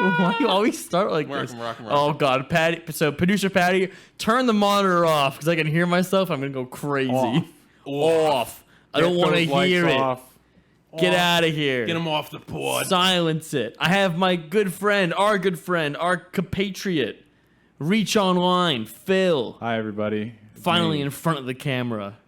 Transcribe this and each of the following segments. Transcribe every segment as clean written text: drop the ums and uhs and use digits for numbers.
Why do you always start like this? Oh God, Patti. So producer Patti, turn the monitor off because I can hear myself. I'm gonna go crazy. Off. I don't want to hear it. Get out of here. Get him off the pod. Silence it. I have my good friend, our compatriot, reechonline, Phil. Hi, everybody. Finally in front of the camera.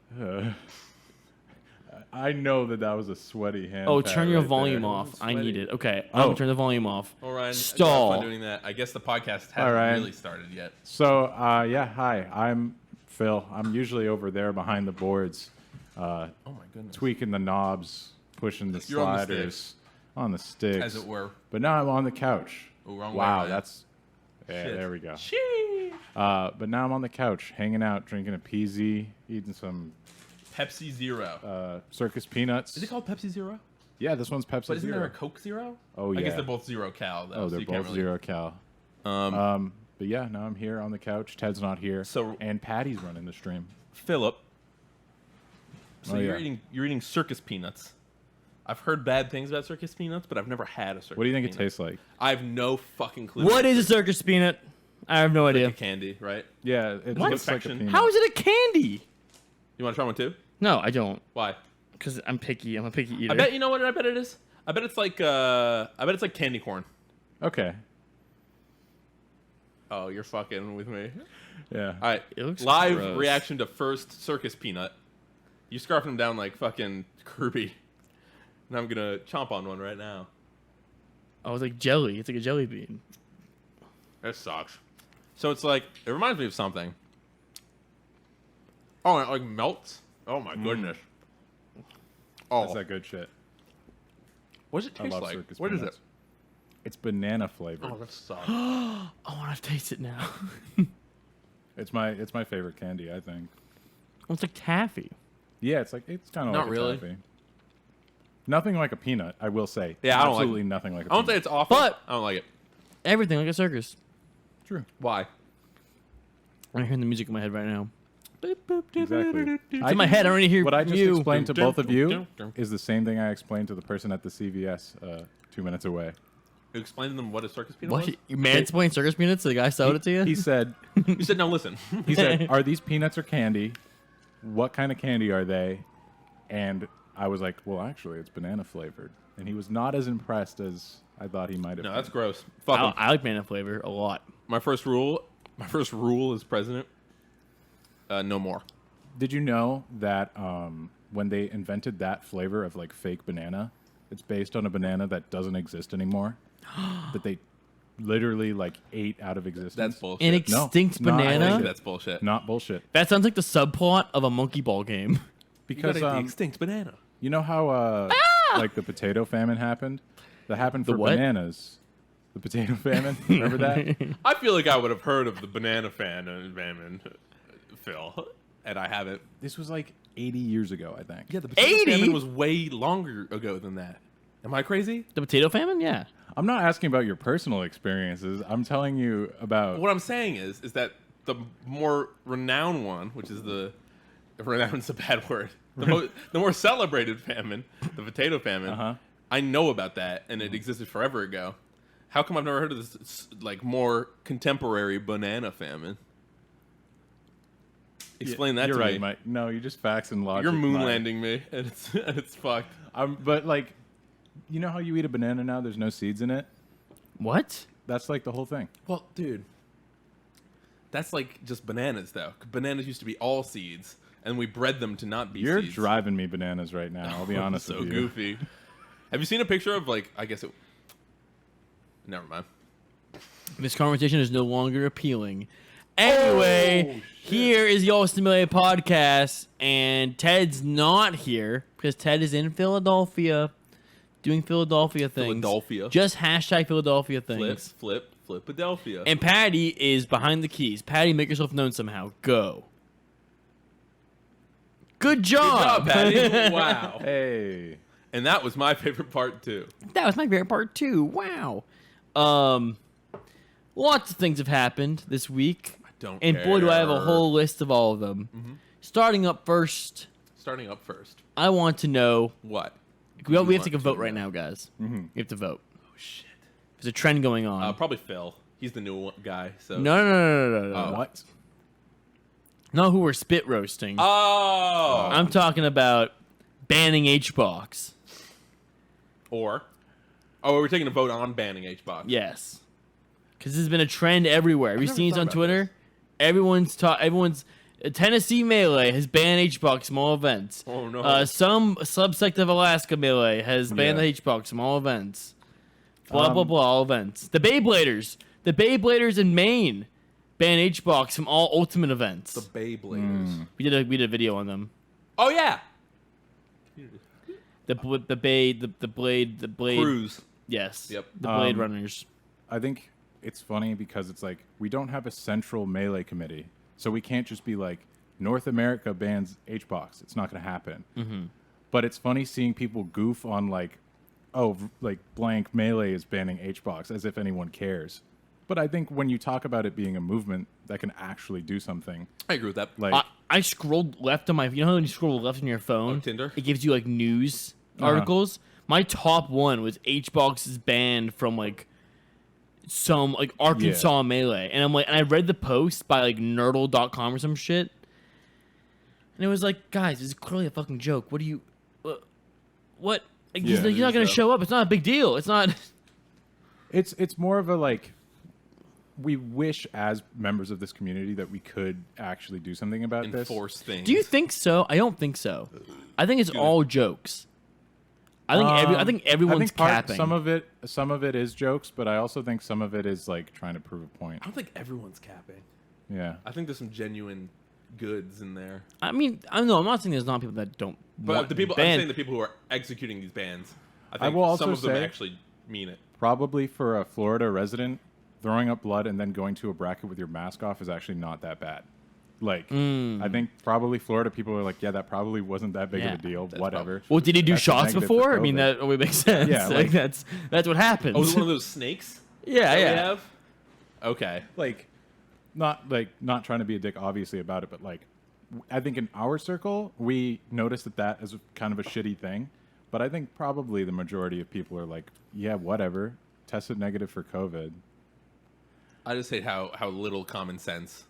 I know that was a sweaty hand. Oh, turn your right volume there. off. I need it. Okay, I'm gonna turn the volume off. All right. Stall. Doing that. I guess the podcast hasn't really started yet. So, yeah, hi. I'm Phil. I'm usually over there behind the boards, Oh my goodness. tweaking the knobs, pushing the You're on the sliders on the sticks, as it were. But now I'm on the couch. Oh, wrong way, wow, man. that's Shit. there we go. Shit. But now I'm on the couch, hanging out, drinking a PZ, eating some Pepsi Zero. circus peanuts. Is it called Pepsi Zero? Yeah, this one's Pepsi But isn't Zero. there a Coke Zero? Oh yeah. I guess they're both zero cal though. Oh, so they're you can't both really... 0 cal. But yeah, now I'm here on the couch. Ted's not here. And Patty's running the stream. Philip. So Oh, you're yeah. eating circus peanuts. I've heard bad things about circus peanuts, but I've never had a circus. What do you think peanut. it tastes like? I have no fucking clue. What is a circus peanut? I have no idea. Like a candy, right? Yeah, it looks like a Confection. peanut. How is it a candy? You want to try one too? No, I don't. Why? Because I'm picky. I'm a picky eater. I bet you know what I bet it is. I bet it's like candy corn. Okay. Oh, you're fucking with me. Yeah. All right, It looks live gross. reaction to first circus peanut. You scarfing them down like fucking Kirby, and I'm gonna chomp on one right now. Oh, it's like jelly. It's like a jelly bean. That sucks. So it's like it reminds me of something. Oh, and it like melts. Oh my goodness. Oh, That's that good shit. what does it I taste love like? circus What is peanuts. it? It's banana flavored. Oh, that sucks. I want to taste it now. It's my favorite candy, I think. It's like taffy. Yeah, it's kind of Not like really. a toffee. Nothing like a peanut, I will say. Yeah, I don't like absolutely it. nothing like a I don't peanut. say it's awful, But- I don't like it. Everything like a circus. True. Why? I'm hearing the music in my head right now. Exactly. It's in my head. I already hear What I just you. explained to both of you is the same thing I explained to the person at the CVS 2 minutes away. You explain to them what a circus peanut What? was? You mansplained circus peanuts? The guy sold it to you? He said, You said, "Now listen." he said, "Are these peanuts or candy? What kind of candy are they?" And I was like, "Well, actually, it's banana flavored." And he was not as impressed as I thought he might have. No, been. that's gross. Fuck 'em. I like banana flavor a lot. My first rule as president: no more. Did you know that when they invented that flavor of like fake banana, it's based on a banana that doesn't exist anymore? That they literally like ate out of existence. That's bullshit. An No, extinct not banana? bullshit. That's bullshit. Not bullshit. That sounds like the subplot of a monkey ball game. Because the extinct banana. you know how like the potato famine happened? That happened for what? bananas. The potato famine. Remember that? I feel like I would have heard of the banana famine, Phil, and I haven't. This was like 80 years ago, I think. Yeah, the potato 80? famine was way longer ago than that. Am I crazy? The potato famine? Yeah. I'm not asking about your personal experiences. I'm telling you about. What I'm saying is that the more renowned one, which is renowned's a bad word. The more celebrated famine, the potato famine. I know about that, and it existed forever ago. How come I've never heard of this like more contemporary banana famine? Explain that You're to right, me. Mike. No, you just facts and logic. You're moon Mike. landing me, and it's fucked. But like, you know how you eat a banana now? There's no seeds in it. What? That's like the whole thing. Well, dude, that's like just bananas, though. Bananas used to be all seeds, and we bred them to not be You're seeds. driving me bananas right now. I'll be honest So with you. goofy. Have you seen a picture of like? I guess it. Never mind. This conversation is no longer appealing. Anyway, here is the Allson Melee podcast, and Ted's not here because Ted is in Philadelphia doing Philadelphia things. Philadelphia. Just hashtag Philadelphia things. Flipadelphia. And Patti is behind the keys. Patti, make yourself known somehow. Go. Good job. Good job, Patti. Wow. Hey. And that was my favorite part too. That was my favorite part too. Wow. Lots of things have happened this week. I don't And boy, do I have a care. whole list of all of them. Starting up first, Starting up first. I want to know. What? We have to want take a to vote right know? now, guys. We have to vote. Oh shit. There's a trend going on. Probably Phil. He's the new guy. So No. What? Not who we're spit roasting. Oh. I'm talking about banning HBox. We're taking a vote on banning HBox. Yes. Because this has been a trend everywhere. Have you never seen this thought on about Twitter? Everyone's Tennessee Melee has banned HBox from all events. Oh, no. Some subsect of Alaska Melee has banned the HBox from all events. Blah, blah, blah, all events. The Beybladers in Maine ban HBox from all Ultimate events. The Beybladers. We did a video on them. Oh yeah. The blade. Cruise. Yes. Yep. The Blade Runners. I think it's funny because it's like we don't have a central Melee committee, so we can't just be like North America bans HBox. It's not going to happen. Mm-hmm. But it's funny seeing people goof on like, oh, like blank Melee is banning HBox as if anyone cares. But I think when you talk about it being a movement that can actually do something, I agree with that. like I scrolled left on my. You know how when you scroll left on your phone, Tinder? it gives you like news articles. My top one was HBox is banned from like some like Arkansas Melee, and I'm like, and I read the post by like Nerdle.com or some shit, and it was like, guys, this is clearly a fucking joke. What do you, what? Like, you're not gonna show up. It's not a big deal. It's not. it's more of a like. We wish as members of this community that we could actually do something about this. Enforce things. Do you think so? I don't think so. I think it's all jokes. I think everyone's capping. Some of it is jokes, but I also think some of it is like trying to prove a point. I don't think everyone's capping. Yeah. I think there's some genuine goods in there. I mean, I don't know. I'm not saying there's not people that don't. But want the people, ban. I'm saying the people who are executing these bans, I I think will also some of them say- actually mean it. Probably for a Florida resident, throwing up blood and then going to a bracket with your mask off is actually not that bad. Like, I think probably Florida people are like, yeah, that probably wasn't that big of a deal. That's Whatever. Well, did he do That's a shots negative for before? I mean, COVID. that always makes sense. Yeah, like, like- that's what happens. Oh, is it one of those snakes? yeah, that we yeah. have? Okay. Like, not trying to be a dick, obviously, about it, but like, I think in our circle, we noticed that as kind of a shitty thing. But I think probably the majority of people are like, yeah, whatever. Tested negative for COVID. I just hate how little common sense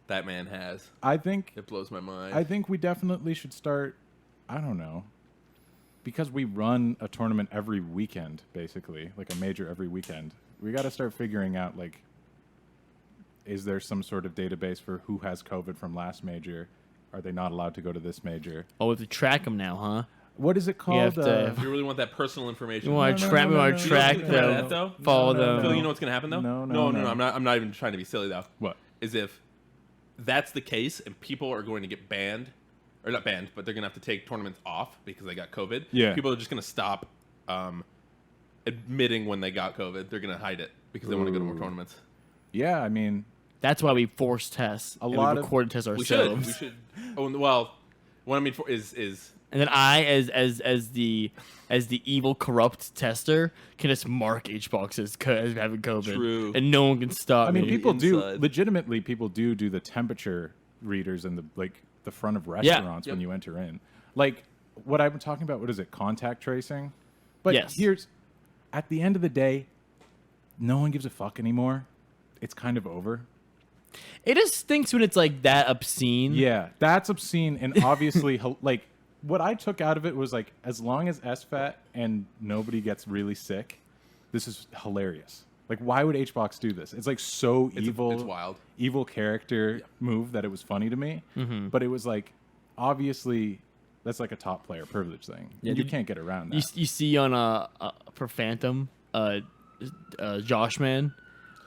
that man has. I think It blows my mind. I think we definitely should start, I don't know, because we run a tournament every weekend, basically, like a major every weekend. We got to start figuring out, like, is there some sort of database for who has COVID from last major? Are they not allowed to go to this major? Oh, we have to track them now, huh? What is it called? have to- If you really want that personal information, We want to track. We want to no, track no, no, them. no. Follow No, them. Phil, you know what's gonna happen though? No. I'm not even trying to be silly though. What? Is if that's the case and people are going to get banned, or not banned, but they're gonna have to take tournaments off because they got COVID. Yeah. People are just gonna stop admitting when they got COVID. They're gonna hide it because they want to go to more tournaments. Yeah, I mean, That's why we force tests. A and lot we of- record tests We ourselves. should. We should. Oh well, what I mean for is And then I, as the evil corrupt tester, can just mark HBox as having COVID, True. and no one can stop I mean, me. people do inside. legitimately. People do the temperature readers in the front of restaurants when Yep. you enter in. Like what I'm talking about. What is it? Contact tracing. But Yes. here's, at the end of the day, no one gives a fuck anymore. It's kind of over. It just stinks when it's like that obscene. Yeah, that's obscene and obviously like what I took out of it was like as long as SFAT and nobody gets really sick, this is hilarious. Like why would HBox do this? It's like so evil. It's wild. Evil character move that it was funny to me. But it was like obviously that's like a top player privilege thing. Yeah, You did- can't get around that. You see on for Phantom, Josh Man,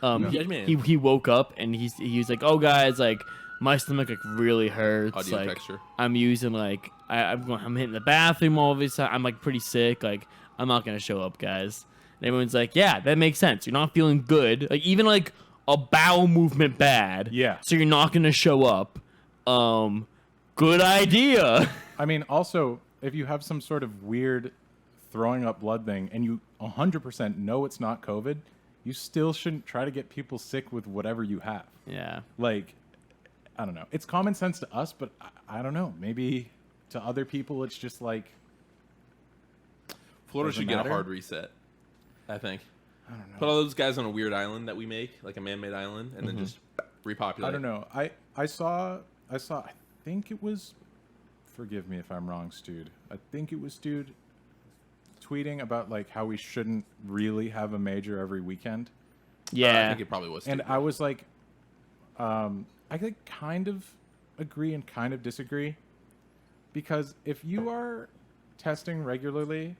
Josh Man. he woke up and he was like, oh guys, like my stomach like really hurts. Audio like texture. I'm using like I'm hitting the bathroom all of this time. I'm like pretty sick. Like I'm not gonna show up, guys. And everyone's like, yeah, that makes sense. You're not feeling good. Like even like a bowel movement bad. Yeah. So you're not gonna show up. Good idea. I mean, also, if you have some sort of weird throwing up blood thing and you 100% know it's not COVID, you still shouldn't try to get people sick with whatever you have. Yeah. Like, I don't know. It's common sense to us, but I don't know. Maybe to other people, it's just like, Florida Doesn't should get matter. a hard reset. I think. I don't know. Put all those guys on a weird island that we make, like a man-made island, and then just repopulate. I don't know. I saw. I think it was. Forgive me if I'm wrong, Stude. I think it was Stude tweeting about like how we shouldn't really have a major every weekend. Yeah. I think it probably was. And I was like, I could kind of agree and kind of disagree, because if you are testing regularly,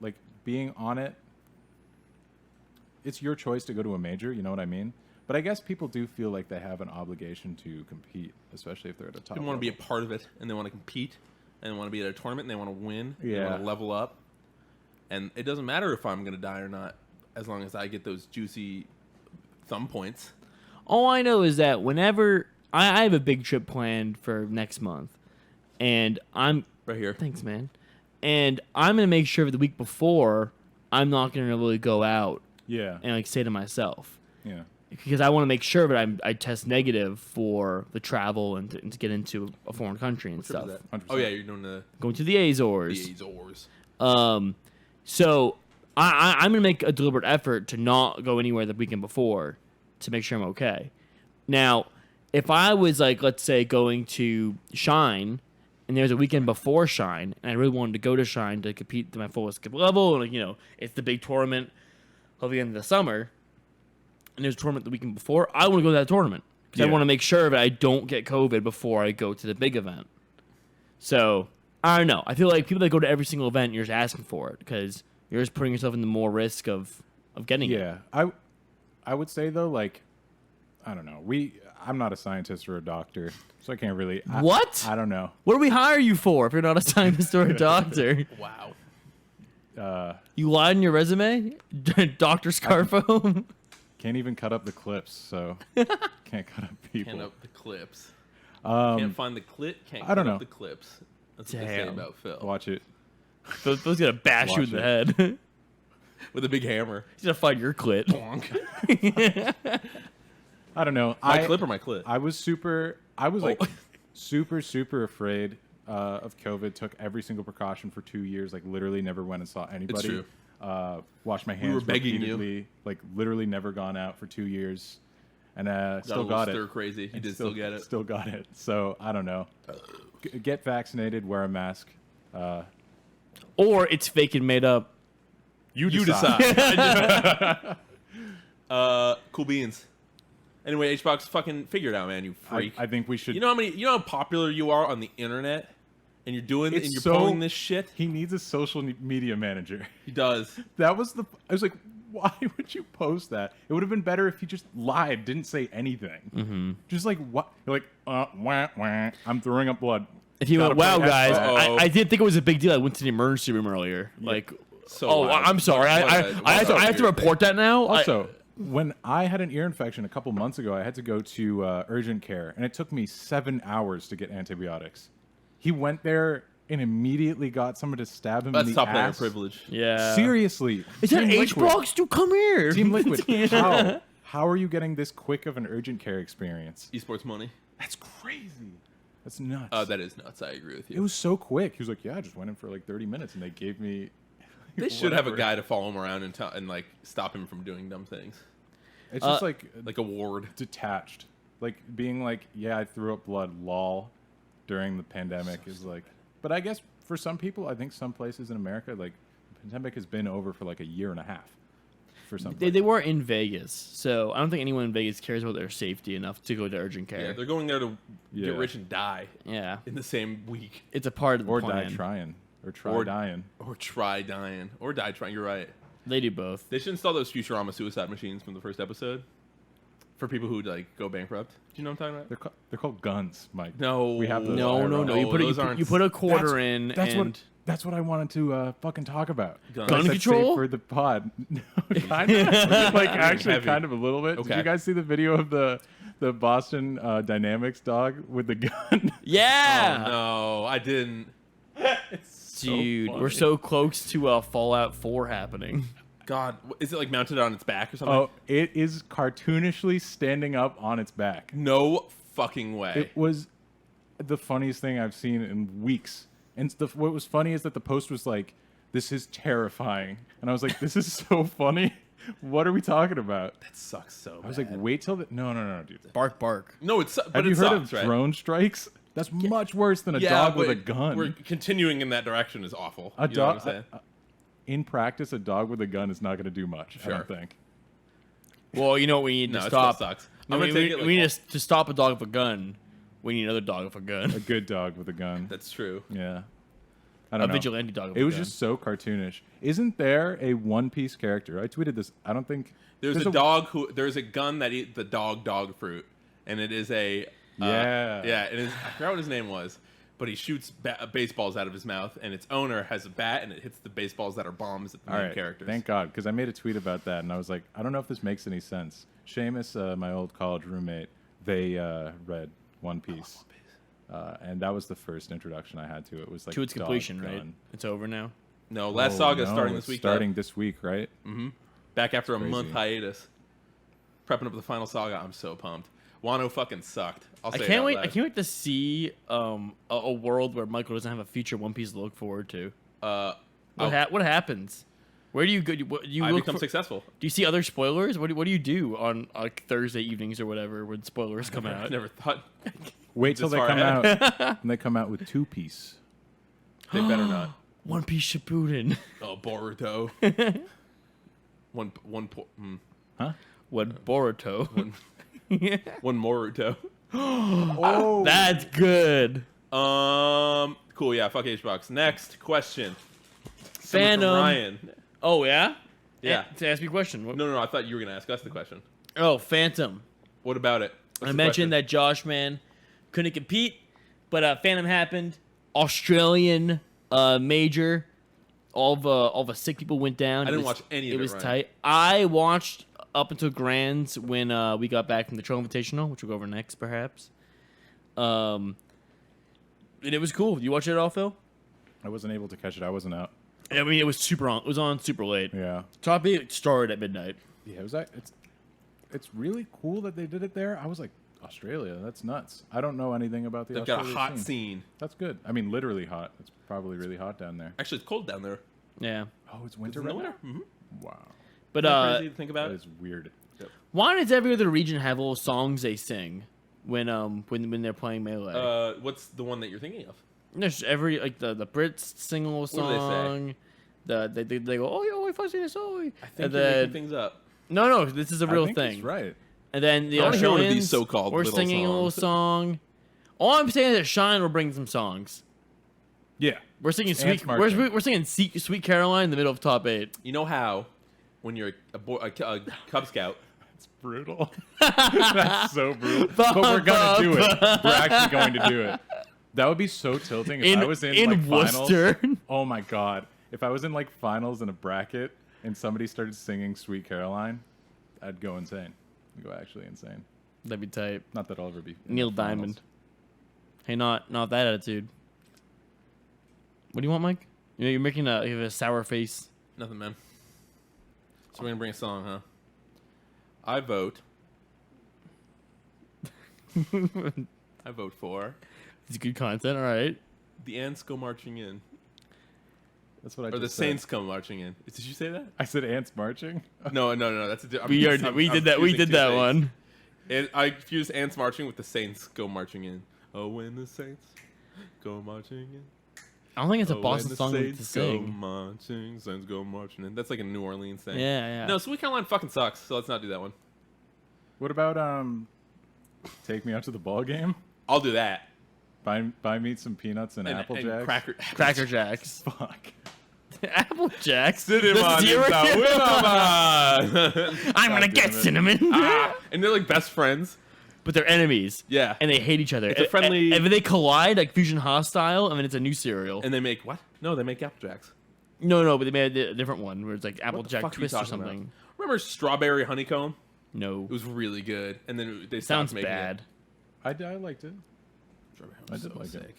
like being on it, it's your choice to go to a major. You know what I mean? But I guess people do feel like they have an obligation to compete, especially if they're at a top People want to be a part of it, and they want to compete, and they want to be at a tournament, and they want to win. Yeah. They want to level up. And it doesn't matter if I'm going to die or not, as long as I get those juicy thumb points. All I know is that whenever I have a big trip planned for next month, and I'm Right here. thanks, man, and I'm gonna make sure the week before I'm not gonna really go out Yeah. and like say to myself, Yeah. because I want to make sure that I test negative for the travel and to get into a foreign country and What trip stuff. is that? 100%. Oh, yeah, you're doing the Going to the Azores. Azores. So I'm gonna make a deliberate effort to not go anywhere the weekend before to make sure I'm okay. Now, if I was like, let's say, going to Shine, and there's a weekend before Shine, and I really wanted to go to Shine to compete to my fullest skill level, and like, you know, it's the big tournament of the end of the summer, and there's a tournament the weekend before, I want to go to that tournament because I want to make sure that I don't get COVID before I go to the big event. So I don't know. I feel like people that go to every single event, you're just asking for it because you're just putting yourself into more risk of getting it. Yeah. I would say though, like, I don't know. I'm not a scientist or a doctor, so I can't really. What? I don't know. What do we hire you for if you're not a scientist or a doctor? Wow. You lied in your resume? Dr. Scarfo? Can't even cut up the clips, so can't cut up people. Can't up the clips. Can't find the clit. Can't I cut don't up know. the clips. That's what they say Damn. about Phil. Watch it. Those gonna bash you in the head. With a big hammer. He's gonna find your clit. Bonk. I don't know. My clip or my clit? I was like super afraid of COVID. Took every single precaution for 2 years. Like literally never went and saw anybody. It's true. Washed my hands were begging you. repeatedly. Like literally never gone out for 2 years, and still got got a little it. stir crazy. You And did still get it. Still got it. So I don't know. Get vaccinated. Wear a mask. Or it's fake and made up. You decide. Cool beans. Anyway, HBox, fucking figure it out, man. You freak. I think we should. You know how popular you are on the internet, and you're doing It's and you're so- pulling this shit. He needs a social media manager. He does. That was I was like, why would you post that? It would have been better if you just lied, didn't say anything. Mm-hmm. Just like what? You're like, wah, wah. I'm throwing up blood. If you Gotta went, wow, play guys, Xbox." I didn't think it was a big deal. I went to the emergency room earlier. Like, So oh, loud. I'm sorry. I have to report that now. Also, when I had an ear infection a couple months ago, I had to go to urgent care, and it took me 7 hours to get antibiotics. He went there and immediately got someone to stab him That's in the top player ass. privilege. yeah. Seriously. Is that Team Liquid. HBox? Dude, come here. Team Liquid. How are you getting this quick of an urgent care experience? Esports money. That's crazy. That's nuts. That is nuts. I agree with you. It was so quick. He was like, "Yeah, I just went in for like 30 minutes, and they gave me." They should have a whatever. guy to follow him around and like stop him from doing dumb things, It's just like like a ward. detached, like being like, "Yeah, I threw up blood." Lol. During the pandemic is like, but I guess for some people, I think some places in America, like, the pandemic has been over for like a year and a half. For some, They were in Vegas, so I don't think anyone in Vegas cares about their safety enough to go to urgent Yeah, care. they're going there to Yeah. get rich and die Yeah, in the same week, it's a part of the or plan. die trying, or try Or- dying. or try dying, or die trying. You're right. They do both. They should install those Futurama suicide machines from the first episode for people who like go bankrupt. Do you know what I'm talking about? They're called guns, Mike. No, we have those. No. No, You put those aren't- you put a quarter That's- in, That's and that's what I wanted to fucking talk about. Gun I said control? save for the pod. No, kind of like actually Heavy. kind of a little bit. Okay. Did you guys see the video of the Boston Dynamics dog with the gun? yeah, No, I didn't. So dude, funny. we're so close to Fallout 4 happening. God, is it like mounted on its back or something? Oh, it is cartoonishly standing up on its back. No fucking way. It was the funniest thing I've seen in weeks. And what was funny is that the post was like, "This is terrifying," and I was like, "This is so funny." What are we talking about? That sucks so bad. I was like, wait till the... No, dude. Bark, bark. No, it's but Have it you heard sucks, of right? drone strikes? That's much worse than a dog with a but gun. We're continuing in that direction is awful. A You know what I'm dog... saying? in practice, a dog with a gun is not going to do much, I Sure. don't think. Well, you know what we need No, to it still stop? sucks. No, I'm gonna we take it like, we need to stop a dog with a gun. We need another dog with a gun. A good dog with a gun. That's true. Yeah. I A don't know. vigilante dog with It a was gun. just so cartoonish. Isn't there a One Piece character? I tweeted this. I don't think... There's a dog who there's a gun that eats the dog fruit, and it is a Yeah. yeah. It is. I forgot what his name was, but he shoots baseballs out of his mouth, and its owner has a bat, and it hits the baseballs that are bombs at the All main right. characters. Thank God, because I made a tweet about that, and I was like, I don't know if this makes any sense. Seamus, my old college roommate, they read One Piece. And that was the first introduction I had to it. It was like to its dog completion, right? gun. It's over now. No, Last Oh, Saga is no, starting it's this week. Starting this week, right? Back after a Crazy. month hiatus. Prepping up the final saga. I'm so pumped. Wano fucking sucked. I'll say I it can't out wait. loud. I can't wait to see a world where Michael doesn't have a future One Piece to look forward to. What happens? Where do you go? Do you I look become for- successful. Do you see other spoilers? What do you do on like Thursday evenings or whatever when spoilers come I out? never thought Wait till This they far come ahead. out. And they come out with Two Piece. they better not. One Piece Shippuden. Oh, Boruto. Huh? What Boruto? One Moruto. Oh, That's good. Cool. Yeah. Fuck HBox. Next question. Someone from Fandom. Ryan. Oh yeah. Yeah. To ask me a question. No. I thought you were gonna ask us the question. Oh, Phantom. What about it? I mentioned that Josh Man couldn't compete, but Phantom happened. Australian major. All the sick people went down. I didn't watch any of it. It was Ryan. tight. I watched up until Grands when we got back from the Trails Invitational, which we'll go over next, perhaps. And it was cool. You watch it at all, Phil? I wasn't able to catch it. I wasn't out. I mean, it was super on. It was on super late. Yeah. Top 8 started at midnight. Yeah, it was. It's really cool that they did it there. I was like, Australia, that's nuts. I don't know anything about the They've got a Australia hot scene. That's good. I mean, literally hot. It's probably really hot down there. Actually, it's cold down there. Yeah, Oh, it's winter Isn't it right winter? now? Mm-hmm. Wow. but Crazy to think about That it. is weird. why does every other region have little songs they sing when they're playing Melee? What's the one that you're thinking of? There's every like the Brits sing a little What do they say? song. They go, oh yo, if I sing a song. I think And you're then making things up. no, this is a real I think thing. he's right. And then the I wanna hear one of Australians these so-called were little singing a little songs. song. All I'm saying is that Shine will bring some songs. Yeah. We're singing Ants marching. we're singing Sweet Caroline in the middle of top 8. You know how, when you're a Cub Scout, It's brutal. That's so brutal. But we're gonna do it. We're actually going to do it. That would be so tilting if I was in like Worcester. finals. Oh my god! If I was in like finals in a bracket and somebody started singing "Sweet Caroline," I'd go insane. I'd go actually insane. That'd be tight. Not that I'll ever be in Neil the finals. Diamond. Hey, not that attitude. What do you want, Mike? You're making you have a sour face. nothing, man. So we're gonna bring a song, huh? I vote. I vote for It's good content, all right. the ants go marching in, That's what I or just the said. saints come marching in. Did you say that? I said ants marching. No. That's a We did that. We did that one. I confused ants marching with the saints go marching in. Oh, when the saints go marching in. I don't think it's a Oh, Boston when the song to saints go sing. marching, saints go marching in. That's like a New Orleans thing. Yeah. No, Sweet Caroline fucking sucks. So let's not do that one. What about take me out to the ball game? I'll do that. Buy me some peanuts and Apple Jacks. Cracker Jacks. Fuck. Apple Jacks. Cinnamon The is zero- a winner. I'm gonna God get damn it. cinnamon. And they're like best friends. But they're enemies. Yeah. And they hate each other. It's a friendly- And if they collide, like Fusion Hostile, I mean, it's a new cereal. And they make what? No, they make Apple Jacks. No, but they made a different one where it's like Apple What the Jack fuck are you Twist or talking about? something. Remember Strawberry Honeycomb? No. It was really good. And then they Sounds stopped making bad. it. I liked it. Strawberry I was did so like it. sick.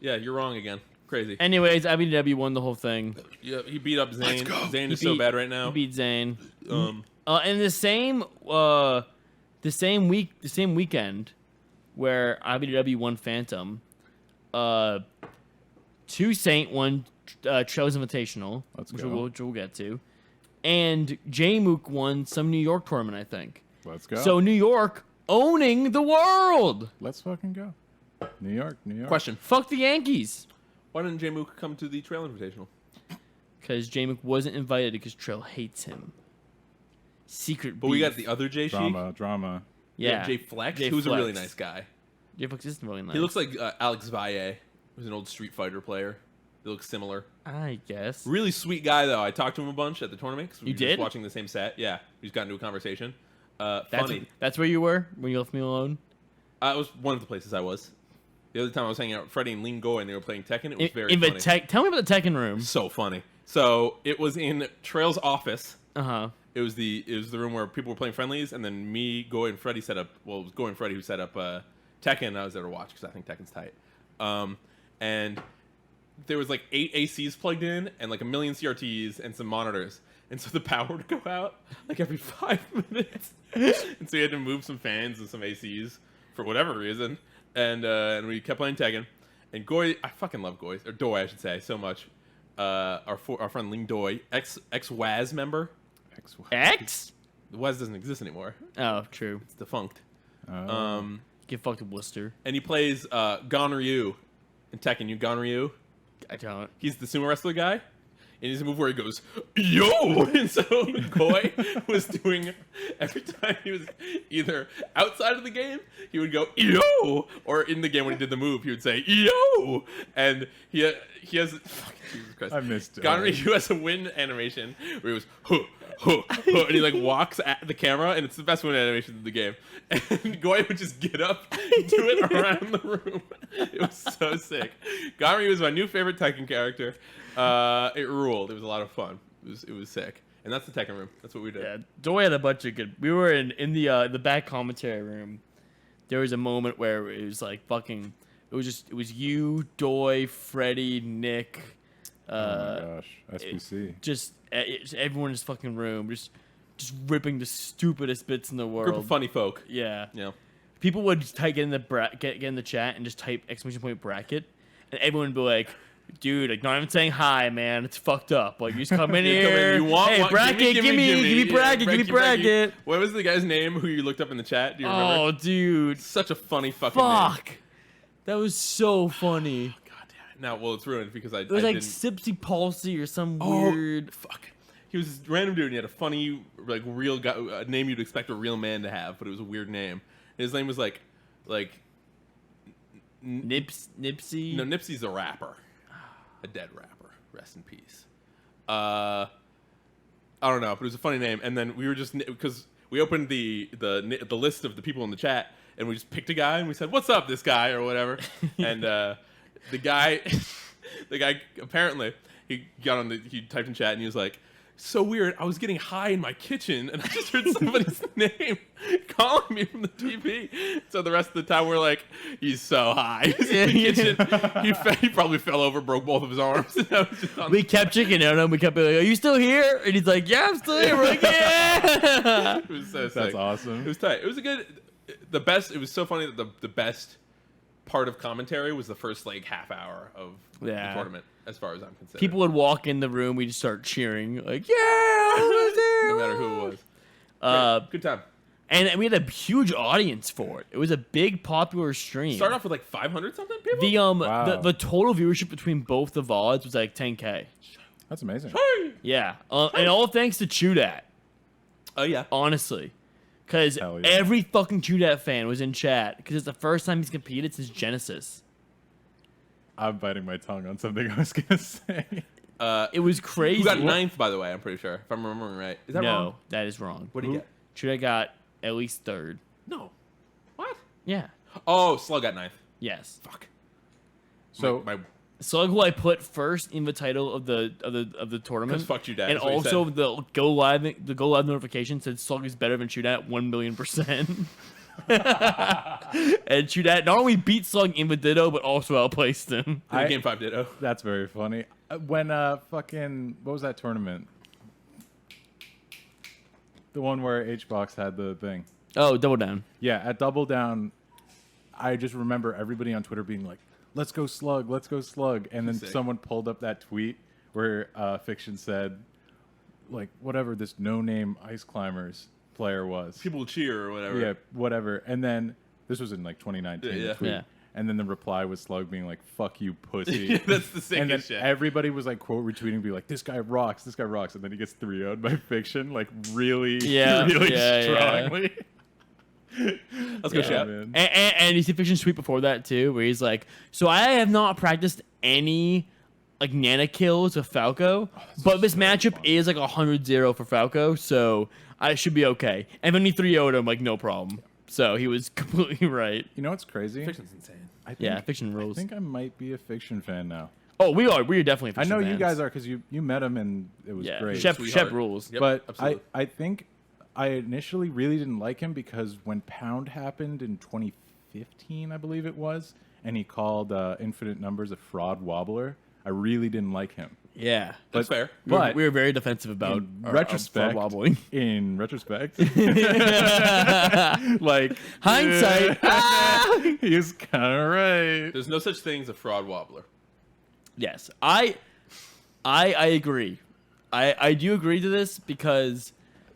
Yeah, you're wrong again. Crazy. Anyways, IBW won the whole thing. Yeah, he beat up Zane. Zane He is so beat- bad right now. He beat Zane. Um, And the same weekend where IBW won Phantom, 2 Saint won Trails Invitational, Let's which go. we'll get to. and J-Mook won some New York tournament, I think. Let's go. So New York owning the world. Let's fucking go. New York, New York. Question: Fuck the Yankees. Why didn't J-Mook come to the Trail Invitational? Because J-Mook wasn't invited because Trail hates him. Secret But beef. we got the other J Sheik. Drama. Yeah. Jay Flex, Jay who's a really Flex. nice guy. Jay Flex is really nice. He looks like Alex Valle, who's an old Street Fighter player. They look similar. I guess. Really sweet guy, though. I talked to him a bunch at the tournament. 'Cause we You were just did? watching the same set. Yeah. We just got into a conversation. That's, Funny. that's where you were when you left me alone? It was one of the places I was. The other time I was hanging out with Freddie and Ling Goy, and they were playing Tekken. It was very in the funny. Tell me about the Tekken room. So funny. So it was in Trail's office. Uh-huh. It was the room where people were playing friendlies, and then me, Goy, and Freddie set up. Well, it was Goy and Freddie who set up Tekken. And I was there to watch because I think Tekken's tight. And there was like 8 ACs plugged in, and like a million CRTs and some monitors. And so the power would go out like every 5 minutes, and so we had to move some fans and some ACs for whatever reason. And we kept playing Tekken. And Goy, I fucking love Goy, or Doi, I should say, so much. Our friend Ling Doi, ex-Waz member. X? The Waz doesn't exist anymore. Oh, true. It's defunct. Get fucked with Worcester. And he plays Gon Ryu in Tekken. You Gon Ryu? I don't. He's the sumo wrestler guy. And he's a move where he goes, yo! And so Goy was doing, every time he was either outside of the game, he would go, yo! Or in the game when he did the move, he would say, yo! And he has, fucking Jesus Christ. I missed it. Gon Ryu has a win animation where he goes, huh, huh, huh, and he like walks at the camera, and it's the best win animation in the game. And Goy would just get up and do it around the room. It was so sick. Gon Ryu was my new favorite Tekken character. It ruled. It was a lot of fun. It was sick. And that's the Tekken room. That's what we did. Yeah, Doi had a bunch of good. We were in the back commentary room. There was a moment where it was like fucking. It was you, Doi, Freddie, Nick. Oh my gosh. SBC. Just everyone in his fucking room, just ripping the stupidest bits in the world. Group of funny folk. Yeah. Yeah. People would just type get in the chat and just type ! bracket, and everyone would be like, "Dude, like not even saying hi, man. It's fucked up. Like you just come in You come here. in, you want hey, one- bracket, give me bracket, Yeah, give me bracket. What was the guy's name who you looked up in the chat? Do you remember? Oh, dude, Such a funny fucking name. fuck. That was so funny. God damn it. Now, well, it's ruined because I It was like didn't... Sipsy Palsy or some Oh, weird. fuck. He was this random dude, and he had a funny, like, real guy, a name you'd expect a real man to have, but it was a weird name. His name was like Nipsey. No, Nipsey's a rapper. A dead rapper. Rest in peace. I don't know, but it was a funny name. And then we were just, because we opened the list of the people in the chat, and we just picked a guy, and we said, "What's up, this guy?" or whatever. And the guy apparently he typed in chat, and he was like, "So weird. I was getting high in my kitchen, and I just heard somebody's name calling me from the TV." So the rest of the time, we're like, "He's so high. He's in the kitchen. He probably fell over, broke both of his arms." And I was just on We kept checking out on him. We kept being like, "Are you still here?" And he's like, "Yeah, I'm still here." We're like, "Yeah." It was so sick. That's awesome. It was tight. It was a good. The best. It was so funny that the best part of commentary was the first like half hour of the tournament, as far as I'm concerned. People would walk in the room. We just start cheering, like, "Yeah, who's there?" no matter who it was. Good time. And we had a huge audience for it. It was a big, popular stream. Start off with like 500 something people. Wow. The total viewership between both the VODs was like 10K. That's amazing. Yeah, and all thanks to Chudat, Oh yeah. honestly, because Hell yeah. every fucking Chudat fan was in chat because it's the first time he's competed since Genesis. I'm biting my tongue on something I was gonna say. It was crazy. Who got ninth, by the way? I'm pretty sure, if I'm remembering right. Is that No, wrong? that is wrong. What did he get? Chudat got at least third. No. What? Yeah. Oh, Slug got ninth. Yes. Fuck. So my Slug, who I put first in the title of the tournament, 'Cause fuck Chudat, and that's what he also said. the go live notification said Slug is better than Chudat 1,000,000%. And Chudat not only beat Slug in the Ditto, but also outplaced him. Game 5 Ditto. that's very funny. When fucking what was that tournament? The one where HBox had the thing. Oh, Doubledown. Yeah, at Doubledown, I just remember everybody on Twitter being like, "Let's go Slug, let's go Slug," and then Sick. someone pulled up that tweet where Fiction said, like whatever this no-name Ice Climbers player was. People cheer or whatever. Yeah, whatever. And then this was in like 2019. Yeah. The tweet. Yeah. And then the reply was Slug being like, "Fuck you, pussy." Yeah, that's the sickest And then shit. everybody was like quote retweeting, be like, "This guy rocks, this guy rocks," and then he gets 3-0'd by Fiction, like really, really strongly. Let's go, chat. Man. And you see Fiction's tweet before that too, where he's like, "So I have not practiced any like Nana kills with Falco, but this matchup is like 100-0 for Falco, so I should be okay." And then he 3-0'd him, like no problem. So he was completely right. You know what's crazy? Fiction's insane. I think, Yeah, Fiction I rules. think I might be a Fiction fan now. Oh, we are. We are definitely. I Fiction know you fans. guys are because you met him and it was Yeah, great. Shep Sweetheart. rules. Yep, But absolutely. I think I initially really didn't like him because when Pound happened in 2015, I believe it was, and he called Infinite Numbers a fraud wobbler, I really didn't like him. Yeah, That's fair. But we were very defensive about in our retrospect, wobbling. in retrospect, like Hindsight. he's kind of right. There's no such thing as a fraud wobbler. Yes, I agree. I do agree to this because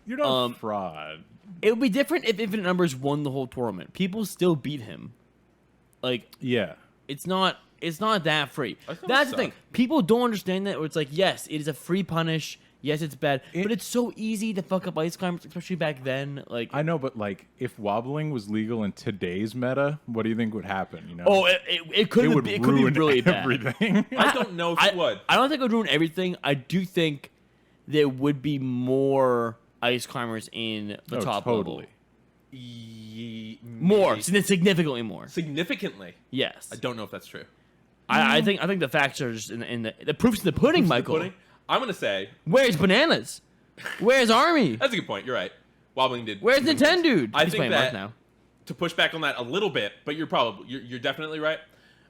You're not a fraud. it would be different if Infinite Numbers won the whole tournament. People still beat him. Like Yeah. it's not that free. I thought That's it the thing. sucked. People don't understand that. Where it's like, yes, it is a free punish. Yes, it's bad, but it's so easy to fuck up Ice Climbers, especially back then. Like, I know, but like, if wobbling was legal in today's meta, what do you think would happen? You know? oh, it could it would be ruin really bad. everything. I don't know if it would. I don't think it would ruin everything. I do think there would be more Ice Climbers in the top totally. level. More, significantly more. Significantly. Yes, I don't know if that's true. I think the facts are just in the proof's in the pudding, Michael. Pudding? I'm gonna say Where's Bananas? Where's Army? that's a good point. You're right. Wobbling did. Where's Nintendo? I He's think playing that Mark now. to push back on that a little bit, but you're definitely right.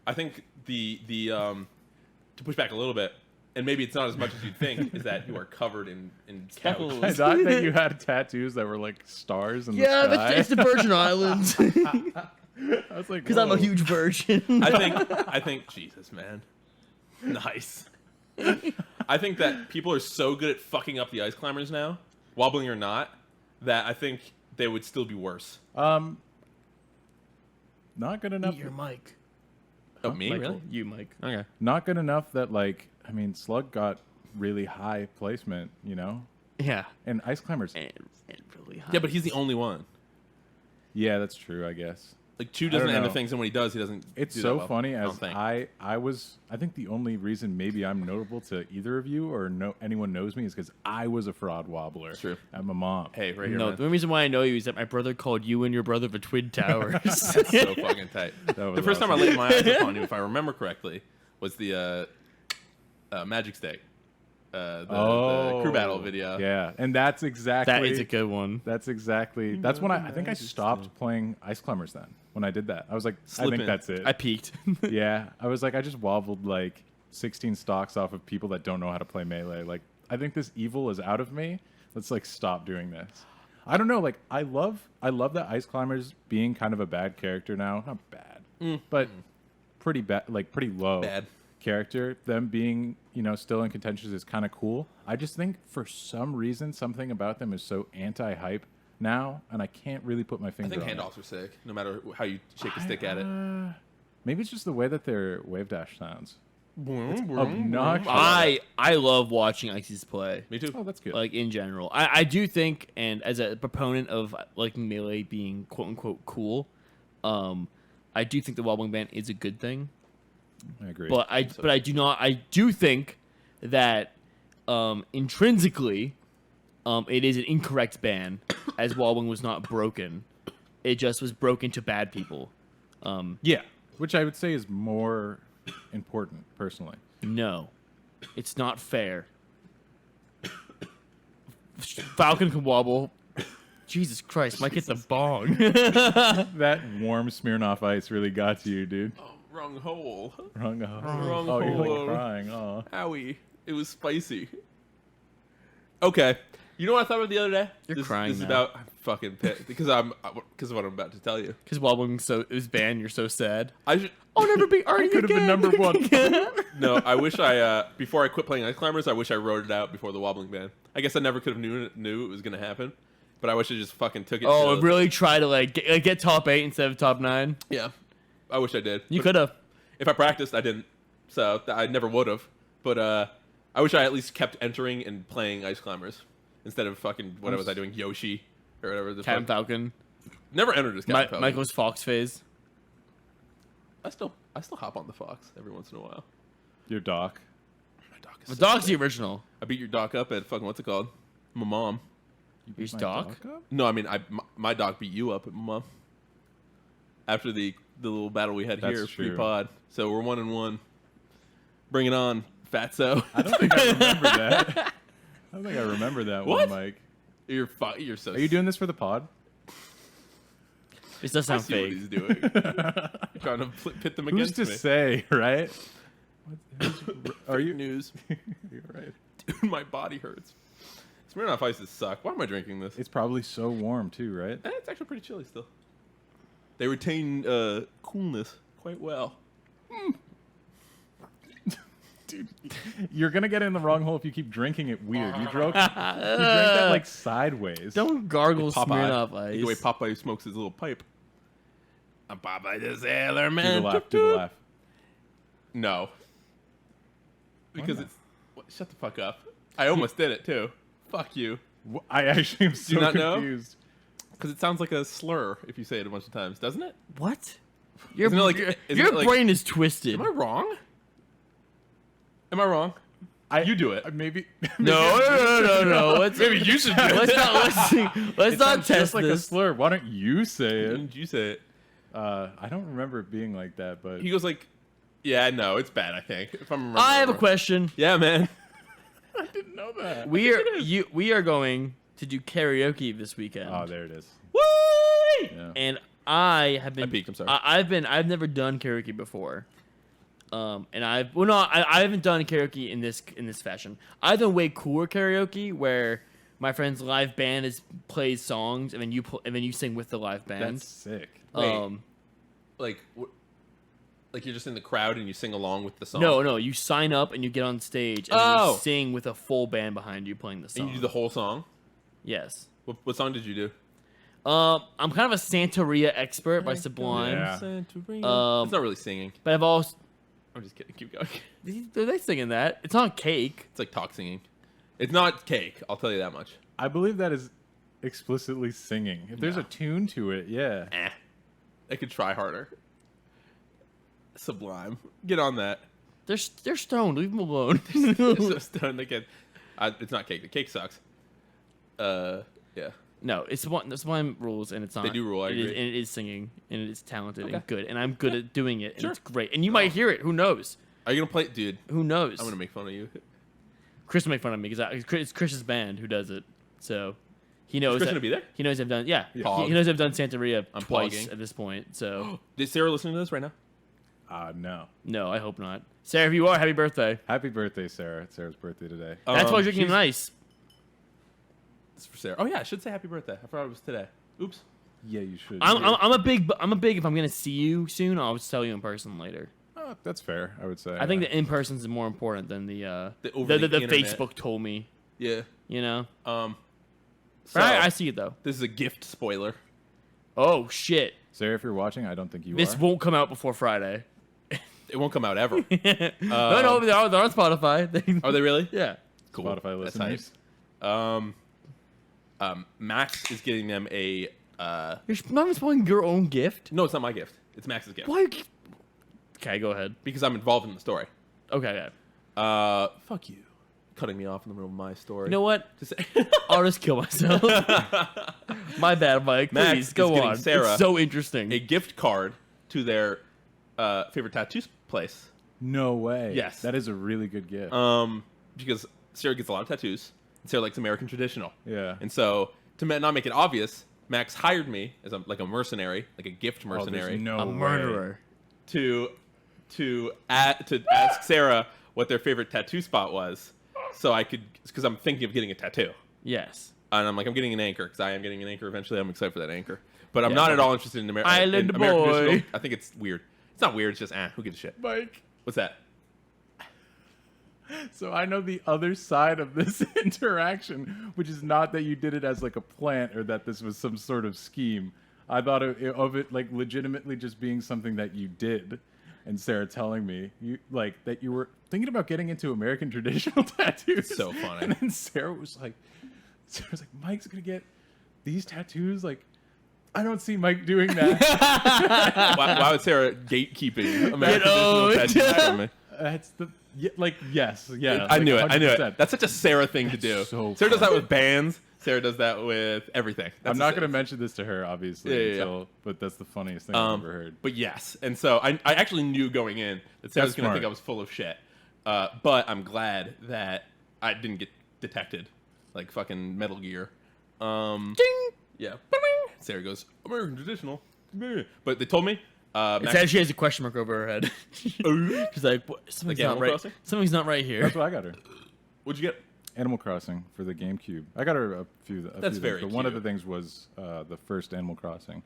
I think the to push back a little bit, and maybe it's not as much as you'd think, is that you are covered in couch. I thought that you had tattoos that were like stars in the Yeah, sky. it's the Virgin Islands. I was like, Because I'm a whoa. huge virgin. I think Jesus, man. Nice. I think that people are so good at fucking up the Ice Climbers now, wobbling or not, that I think they would still be worse. Not good enough. Eat your mic. Oh, me? Michael, Really? you, Mike. Okay. Not good enough that like, I mean, Slug got really high placement, you know, Yeah. and Ice Climbers. And really high. Yeah, but he's the only one. Yeah, that's true. I guess. Like, Chew doesn't don't end the know. things, and when he does, he doesn't. It's do so that well, funny I as don't think. I think the only reason maybe I'm notable to either of you or anyone knows me is because I was a fraud wobbler. True. At my mom. Hey, right here. No, man. the only reason why I know you is that my brother called you and your brother the Twin Towers. So fucking tight. was The first time I awesome. laid my eyes upon you, if I remember correctly, was the Magic Stick. The crew battle video. Yeah, and that's exactly That is a good one. That's exactly. That's when I think I stopped playing Ice Climbers. Then when I did that, I was like, I Slipping. think that's it. I peaked. Yeah, I was like, I just wobbled like 16 stocks off of people that don't know how to play Melee. Like, I think this evil is out of me. Let's like stop doing this. I don't know. Like, I love that Ice Climbers being kind of a bad character now. Not bad, but pretty bad. Like pretty low. Bad. Character, them being, you know, still in contention is kind of cool. I just think for some reason something about them is so anti-hype now, and I can't really put my I finger think on handoffs are sick, no matter how you shake the stick at it. Maybe it's just the way that their wave dash sounds. Obnoxious. Obnoxious. I love watching ICs play. Me too. Oh, that's good. Like in general, I do think, and as a proponent of like Melee being quote unquote cool, I do think the wobbling ban is a good thing. I agree. But I do think that intrinsically, it is an incorrect ban, as wobbling was not broken. It just was broken to bad people. Yeah, which I would say is more important, personally. No, it's not fair. Falcon can wobble. Jesus Christ, might get the bong. That warm Smirnoff Ice really got to you, dude. Oh, wrong hole. Wrong. Wrong Oh, you're hole. like crying. Oh. Owie. It was spicy. Okay. You know what I thought about the other day? You're crying This is now. about I'm fucking pissed because of what I'm about to tell you. Because Wobbling is banned, you're so sad. I should. I'll never be Artie Could have been number one. No, I wish I before I quit playing Ice Climbers, I wish I wrote it out before the wobbling ban. I guess I never could have knew it was gonna happen, but I wish I just fucking took it. Oh, to, really try to like get top 8 instead of top 9? Yeah, I wish I did. You But could have. if I practiced, I didn't, so I never would have. But I wish I at least kept entering and playing Ice Climbers instead of fucking what was I doing, Yoshi or whatever. The Captain fuck. Falcon. Never entered as Captain Falcon. Michael's Fox phase. I still hop on the Fox every once in a while. Your doc. My doc is The so dog's sick. the original. I beat your doc up at fucking what's it called? My mom. You Your beat my doc? up? No, I mean my doc beat you up at my mom. After the little battle we had That's here true. pre-pod, so we're 1-1. Bring it on, Fatso. I don't think I remember that. I don't think I remember that What? one, Mike. You're so. Are you doing this for the pod? This does I sound see what fake. he's doing. Trying to pit them Who's against to me. say, right? Are you? News? You're right. Dude, my body hurts. Smirnoff Ices suck. Why am I drinking this? It's probably so warm too, right? It's actually pretty chilly still. They retain coolness quite well. Dude, you're gonna get in the wrong hole if you keep drinking it weird. You drank that like sideways. Don't gargle Popeye. Smirnoff Ice. The way Popeye smokes his little pipe. I'm Popeye the Sailor do Man. the laugh. Do the laugh. No. Because not? it's... What, shut the fuck up. I almost did it, too. Fuck you. I actually am so not know? confused. Because it sounds like a slur if you say it a bunch of times, doesn't it? What? Isn't it like- your isn't it like- brain is twisted. Am I wrong? Am I wrong? You do it. Maybe. No. Maybe you should do it. Let's not Sounds test just like a this. slur. Why don't you say it? Didn't you say it? I don't remember it being like that, but He goes like, yeah, no, it's bad, I think. If I'm remembering I have a right. question. Yeah, man. I didn't know that. We are going to do karaoke this weekend. Oh, there it is. Woo! Yeah. And I have been. I peeked, I'm sorry. I've never done karaoke before. And I haven't done karaoke in this fashion. I've done way cooler karaoke where my friend's live band plays songs and then you sing with the live band. That's sick. Wait. Like you're just in the crowd and you sing along with the song. No, you sign up and you get on stage and then you sing with a full band behind you playing the song. And you do the whole song. Yes. What song did you do? I'm kind of a Santeria expert by Sublime. Yeah. It's not really singing. But I've also I'm just kidding. Keep going. they're singing that. It's not Cake. It's like talk singing. It's not Cake. I'll tell you that much. I believe that is explicitly singing. If there's a tune to it, yeah. I could try harder. Sublime. Get on that. They're stoned. Leave them alone. They're so stoned again. It's not Cake. The Cake sucks. Yeah. No, it's Sublime rules, and it's not. They do rule, I It is, agree. and it is singing, and it is talented Okay. and good, and I'm good at doing it, and Sure. it's great. And you might hear it. Who knows? Are you gonna play it, dude? Who knows? I'm gonna make fun of you. Chris will make fun of me because it's Chris's band who does it, so he knows. Chris that- gonna be there? He knows I've done. Yeah, Pog. he knows I've done Santeria I'm twice pogging. at this point. So Is Sarah listening to this right now? No. no, I hope not. Sarah, if you are, happy birthday. Happy birthday, Sarah. It's Sarah's birthday today. That's why you're drinking she's- nice. It's for Sarah. Oh yeah, I should say happy birthday. I forgot it was today. Oops. Yeah, you should. I'm a big. If I'm gonna see you soon, I'll just tell you in person later. Oh, that's fair, I would say. I think the in person is more important than the over the internet. Facebook told me. Yeah. You know. So But I see it though. this is a gift spoiler. Oh shit! Sarah, if you're watching, I don't think you This are. won't come out before Friday. It won't come out ever. No, they're on Spotify. Are they really? Yeah. Cool. Spotify That's listeners. nice. Max is getting them a. You're not even spoiling your own gift. No, it's not my gift. It's Max's gift. Why? Okay, go ahead. Because I'm involved in the story. Okay. Yeah. Fuck you. Cutting me off in the middle of my story. You know what? To say- I'll just kill myself. My bad, Mike. Max Please is go getting on. Sarah It's so interesting. a gift card to their favorite tattoo place. No way. Yes. That is a really good gift. Because Sarah gets a lot of tattoos. And Sarah likes American traditional. Yeah. And so to not make it obvious, Max hired me as a mercenary, like a gift Oh, there's mercenary, no a way. murderer. to ask Sarah what their favorite tattoo spot was, so I could, because I'm thinking of getting a tattoo. Yes. And I'm like, I'm getting an anchor because I am getting an anchor eventually. I'm excited for that anchor. But I'm Yeah. not at all interested in Island in American boy. traditional. I think it's weird. It's not weird. It's just, who gives a shit? Mike. What's that? So I know the other side of this interaction, which is not that you did it as like a plant or that this was some sort of scheme. I thought of it like legitimately just being something that you did. And Sarah telling me that you were thinking about getting into American traditional tattoos. So funny. And then Sarah was like, Mike's gonna get these tattoos. Like, I don't see Mike doing that. Why would Sarah gatekeeping American Get traditional owned. tattoos from me? That's the yes, yeah. I like knew it. I knew 100%. it. That's such a Sarah thing to do. so Sarah does that with bands. Sarah does that with everything. I'm not going to mention this to her, obviously, but that's the funniest thing I've ever heard. But yes, and so I actually knew going in that Sarah's That's going to smart. think I was full of shit. But I'm glad that I didn't get detected like fucking Metal Gear. Ding! Yeah. Sarah goes, American traditional. But they told me. It says she has a question mark over her head. She's like, something's Like not Animal right. Crossing? Something's not right here. That's what I got her. What'd you get? Animal Crossing for the GameCube. I got her a few. That's few very things, but one of cute. the things was the first Animal Crossing.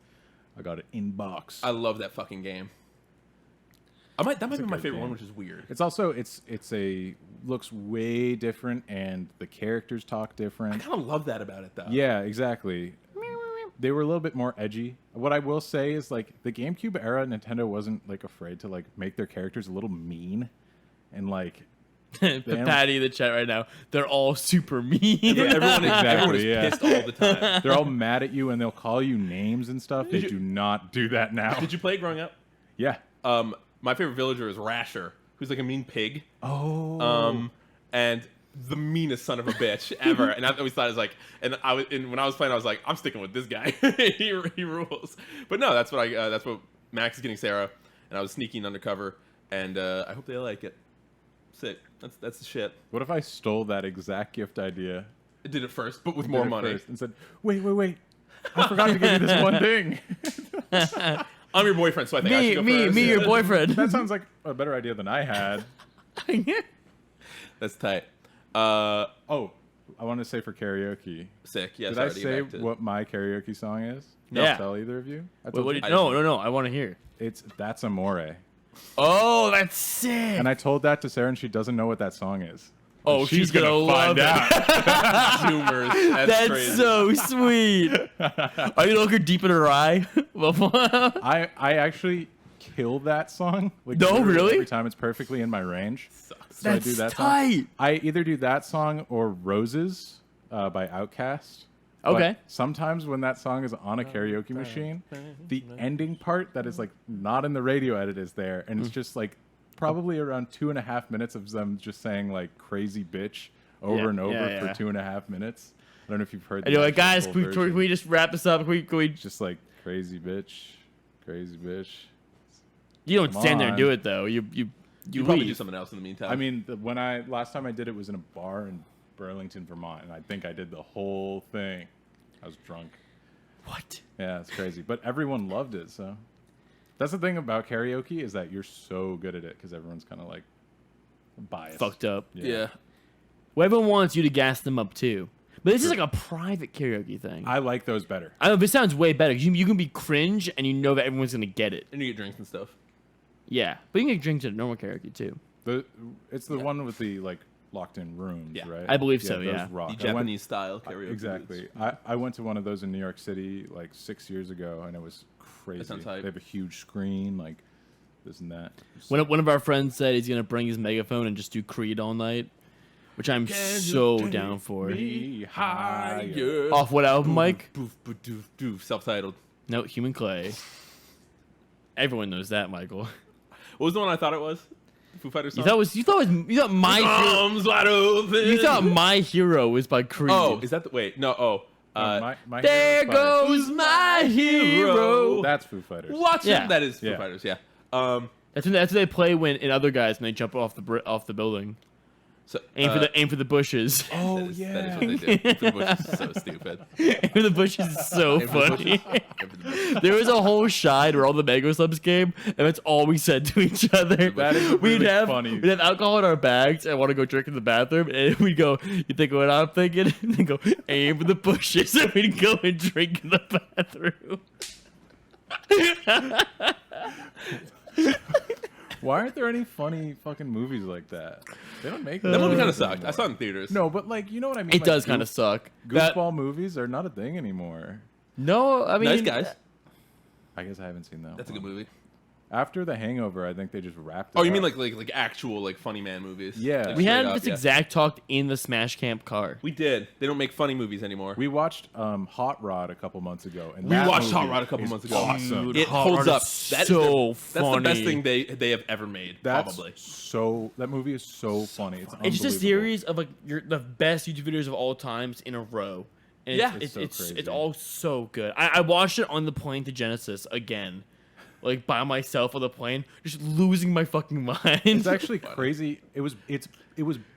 I got it in box. I love that fucking game. That might be my good favorite game. one, which is weird. It's also looks way different, and the characters talk I different. kind of love that about it, though. Yeah, exactly. They were a little bit more edgy. What I will say is, like, the GameCube era, Nintendo wasn't like afraid to like make their characters a little mean, and like But Patti in the chat right now, they're all super mean. Everyone is yeah. pissed all the time. they're all mad at you and they'll call you names and stuff. They do not do that now. Did you play it growing up? Yeah. My favorite villager is Rasher, who's like a mean pig. Oh. And the meanest son of a bitch ever. And I always thought it was like, when I was playing, I was like, I'm sticking with this guy. he rules. But no, that's what Max is getting Sarah, and I was sneaking undercover, and I hope they like it. Sick. That's the shit. What if I stole that exact gift idea? I did it first, but with did more it money. first and said, wait. I forgot to give you this one thing. I'm your boyfriend, so I think I should go first. me, your boyfriend. That sounds like a better idea than I had. That's tight. Oh, I want to say for karaoke. Sick. Yes. Did I say what my karaoke song is? Did I Yeah. tell either of you? I Wait, told what you. did, no. I want to hear. It's That's Amore. Oh, that's sick. And I told that to Sarah, and she doesn't know what that song is. Oh, she's gonna love find it. out. Zoomers. That's crazy. so sweet. Are you gonna look her deep in her eye? I actually kill that song. Like, No, literally really? Every time it's perfectly in my range. Sucks. So I do that tight. song. I either do that song or Roses by Outkast. Okay. But sometimes when that song is on a karaoke machine, the ending part that is like not in the radio edit is there, and it's just like probably around 2.5 minutes of them just saying like "crazy bitch" over and over for 2.5 minutes. I don't know if you've heard. And you're like, the guys, full can version. we just wrap this up? Can we Just like crazy bitch, crazy bitch. You don't Come stand there and on. do it though. You You probably do leave. something else in the meantime. I mean, last time I did it was in a bar in Burlington, Vermont, and I think I did the whole thing. I was drunk. What? Yeah, it's crazy, but everyone loved it. So that's the thing about karaoke is that you're so good at it because everyone's kind of like biased. Fucked up. yeah. Well, everyone wants you to gas them up too. But this is like a private karaoke thing. I like those better. I know this sounds way better. You can be cringe and you know that everyone's gonna get it. And you get drinks and stuff. Yeah, but you can get drinks at normal karaoke too. It's the one with the like locked in rooms, Yeah. right? I believe so, those yeah. rock. The I went- Japanese style karaoke. Exactly. booths. I went to one of those in New York City like 6 years ago, and it was crazy. sounds hype. They have a huge screen, like this and that. One of our friends said he's gonna bring his megaphone and just do Creed all night, which I'm so down for. Me Higher. Off what album, Mike? Boof, boof, doof, doof. Self-titled. No, Human Clay. Everyone knows that, Michael. What was the one I thought it was? The Foo Fighters song? You thought my hero, Arms wide open. you thought My Hero was by Creed. Oh, is that the wait? No. Oh. my There Hero Fighters. goes my hero. That's Foo Fighters. Watch Yeah. it. That is Foo Yeah. Fighters. Yeah. That's what they play when in other guys when they jump off the building. So, aim for the bushes. Oh that is yeah. what they do. Aim for the bushes is so stupid. Aim for the bushes is so Aim for the funny. bushes. Aim for the bushes. There was a whole shide where all the Mango Subs came, and that's all we said to each other. That is really funny. We'd have alcohol in our bags and want to go drink in the bathroom, and we'd go, you think what I'm thinking? And then go, aim for the bushes, and we'd go and drink in the bathroom. Why aren't there any funny fucking movies like that? They don't make That movie kind anymore. of sucked. I saw it in theaters. No, but like you know what I mean. It Like, does kind of suck. Goofball movies are not a thing anymore. No, I mean, Nice Guys. I guess I haven't seen that. That's a one. good movie. After The Hangover, I think they just wrapped it Oh, you mean up. like actual like funny man movies? Yeah. Like, we straight had up, this yeah. exact talk in the Smash Camp car. We did. They don't make funny movies anymore. We watched Hot Rod a couple months ago, and We that watched Hot movie Rod a couple is months ago. Awesome. Dude, It Hot holds Rod up. is That is so that's the best funny. thing they have ever made. That's Probably. so. That movie is so funny. It's It's just a unbelievable. series of like the best YouTube videos of all times in a row. And Yeah. it's It's so crazy. it's all so good. I watched it on the plane to Genesis again, like by myself on the plane, just losing my fucking mind. It's actually crazy. It was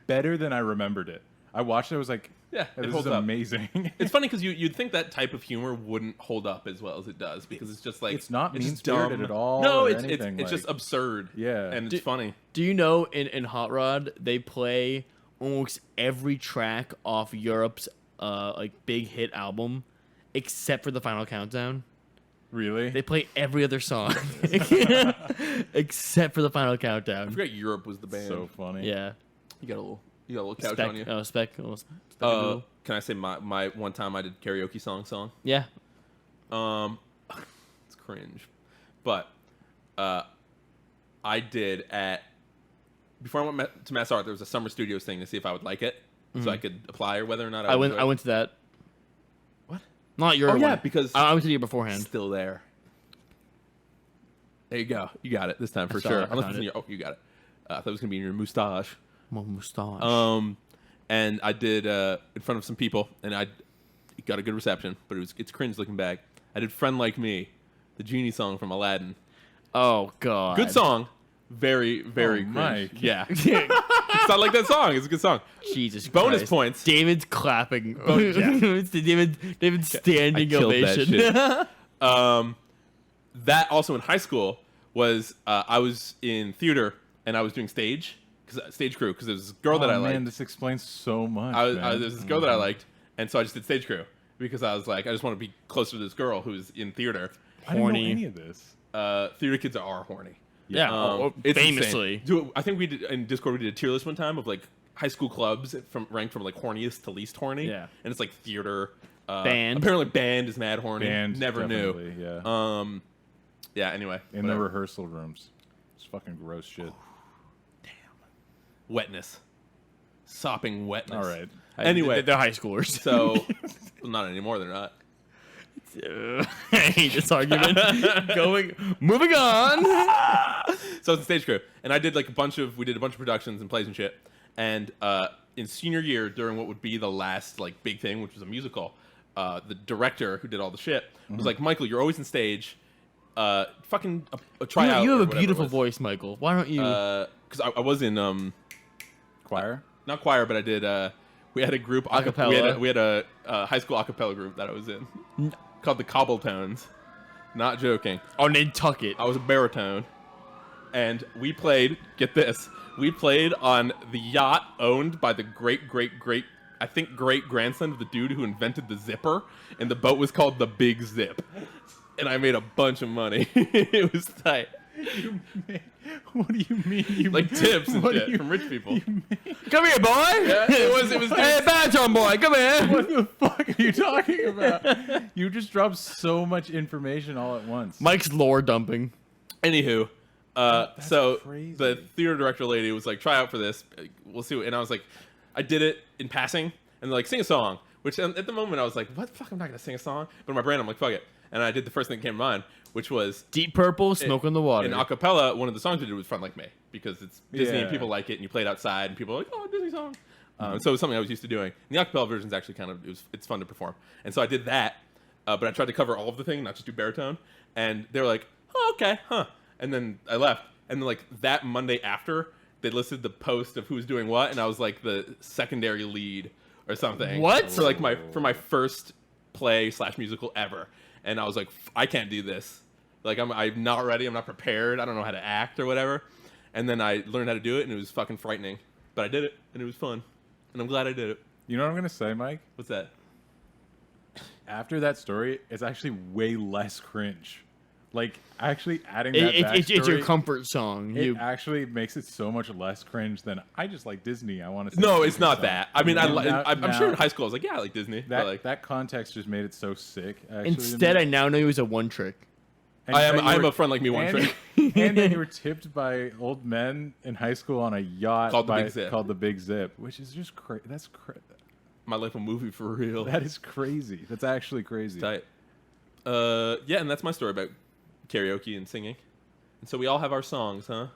better than I remembered it. I watched it. I was like, Yeah, it this holds is up. amazing. It's funny because you'd think that type of humor wouldn't hold up as well as it does because it's just like It's not just mean-spirited dumb. at all No, or it's anything, it's just like- absurd. Yeah. and it's funny. Do you know in Hot Rod they play almost every track off Europe's like big hit album, except for the Final Countdown. Really? They play every other song except for the Final I Countdown. forgot Europe was the band. so funny. Yeah. You got a little couch Spec, on you. spec. Can I say my one time I did karaoke song? Yeah. It's cringe, but I did before I went to Mass Art. There was a summer studios thing to see if I would like it, so I could apply or whether or not I would. I went to that. What? Not your Oh one. yeah, because I went to the year beforehand. still there. There you go. You got it this time for saw sure. it. I Unless found it's in it. your, you got it. I thought it was gonna be in your mustache. My mustache. And I did in front of some people, and I got a good reception, but it's cringe looking back. I did "Friend Like Me," the genie song from Aladdin. Oh god. Good song, very very Oh, cringe. Mike. Yeah, it's not like that song. It's a good song. Jesus Bonus Christ. points. David's clapping. yeah. It's David's standing killed that ovation. shit. That also in high school was I was in theater and I was doing stage crew because there was this girl that I liked. Man, this explains so much. There was this girl that I liked, and so I just did stage crew because I was like, I just want to be closer to this girl who's in theater. I didn't know horny. any of this. Theater kids are horny. Yeah, It's famously. insane. Dude, I think we did in Discord. We did a tier list one time of like high school clubs ranked from like horniest to least horny. Yeah. and it's like theater. Band. Apparently, band is mad horny. Band, Never knew. definitely, yeah. Yeah. Anyway, In the whatever. rehearsal rooms. It's fucking gross shit. Wetness, sopping wetness. All right. Anyway, they're high schoolers. so well, not anymore. They're not. I hate this argument. Moving on. So it's a stage crew, and I did like we did a bunch of productions and plays and shit. And in senior year, during what would be the last like big thing, which was a musical, the director who did all the shit was like, "Michael, you're always in stage. Fucking try out." You or have a whatever it beautiful was." voice, Michael. Why don't you? Because I was in Choir? not choir, but I did. We had a group Acapella. We had a high school acapella group that I was in called the Cobbletones. Not joking. Oh, Nantucket. I was a baritone, and we played. Get this. We played on the yacht owned by the great grandson of the dude who invented the zipper, and the boat was called the Big Zip. And I made a bunch of money. It was tight. What do you mean? Like tips and What do shit you- from rich people. Come here, boy. Yeah, it was Hey, baritone boy, come here. What the fuck are you talking about? You just dropped so much information all at once. Mike's lore dumping. Anywho, so crazy. the theater director lady was like, "Try out for this. We'll see." And I was like, I did it in passing, and they're like, "Sing a song." Which at the moment I was like, "What the fuck? I'm not gonna sing a song." But in my brain, I'm like, "Fuck it." And I did the first thing that came to mind, which was Deep Purple, Smoke on the Water. in acapella. One of the songs we did was "Friend Like Me" because it's Disney and Yeah. people like it, and you play it outside, and people are like, "Oh, Disney song." So it was something I was used to doing. And the acapella version is actually it's fun to perform. And so I did that, but I tried to cover all of the thing, not just do baritone. And they were like, "Oh, okay, huh." And then I left. And then like that Monday after, they listed the post of who's doing what, and I was like the secondary lead or something. What? For like my first play / musical ever, and I was like, I can't do this. Like I'm not ready. I'm not prepared. I don't know how to act or whatever. And then I learned how to do it, and it was fucking frightening. But I did it, and it was fun, and I'm glad I did it. You know what I'm gonna say, Mike? What's that? After that story, it's actually way less cringe. Like, actually adding It, that it, backstory, it's your comfort song. it You actually makes it so much less cringe than I just like Disney. I want to. No, it's not that. I mean, Now- I'm sure in high school I was like, yeah, I like Disney. That but like, that context just made it so sick. Actually, instead, I now know he was a one trick. I'm a friend like me one trick. And then you were tipped by old men in high school on a yacht Called the Big Zip. called the Big Zip, which is just My life a movie for real. that is crazy. That's actually crazy. Tight. Yeah, and that's my story about karaoke and singing. And so we all have our songs, huh?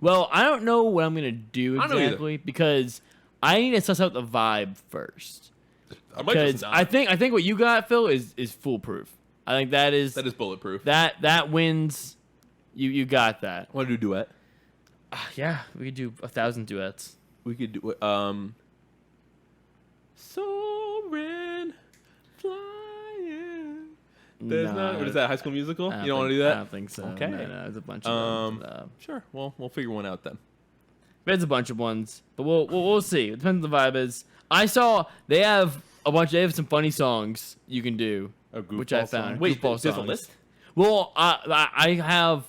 Well, I don't know what I'm gonna do I don't know either. exactly because I need to suss out the vibe first. I might just Because not. I think what you got, Phil, is foolproof. I think that is bulletproof. that wins. You got that. Want to do duet? Yeah, we could do 1,000 duets. We could do soaring, flying. There's not. What is that? High School Musical? You don't want to do that? I don't think so. Okay. No, there's a bunch of them. Sure. Well, we'll figure one out then. There's a bunch of ones, but we'll see. It depends on the vibe is. I saw they have some funny songs you can do, which I goofball found. song? Wait, Goofball there's a songs. list? Well, I have.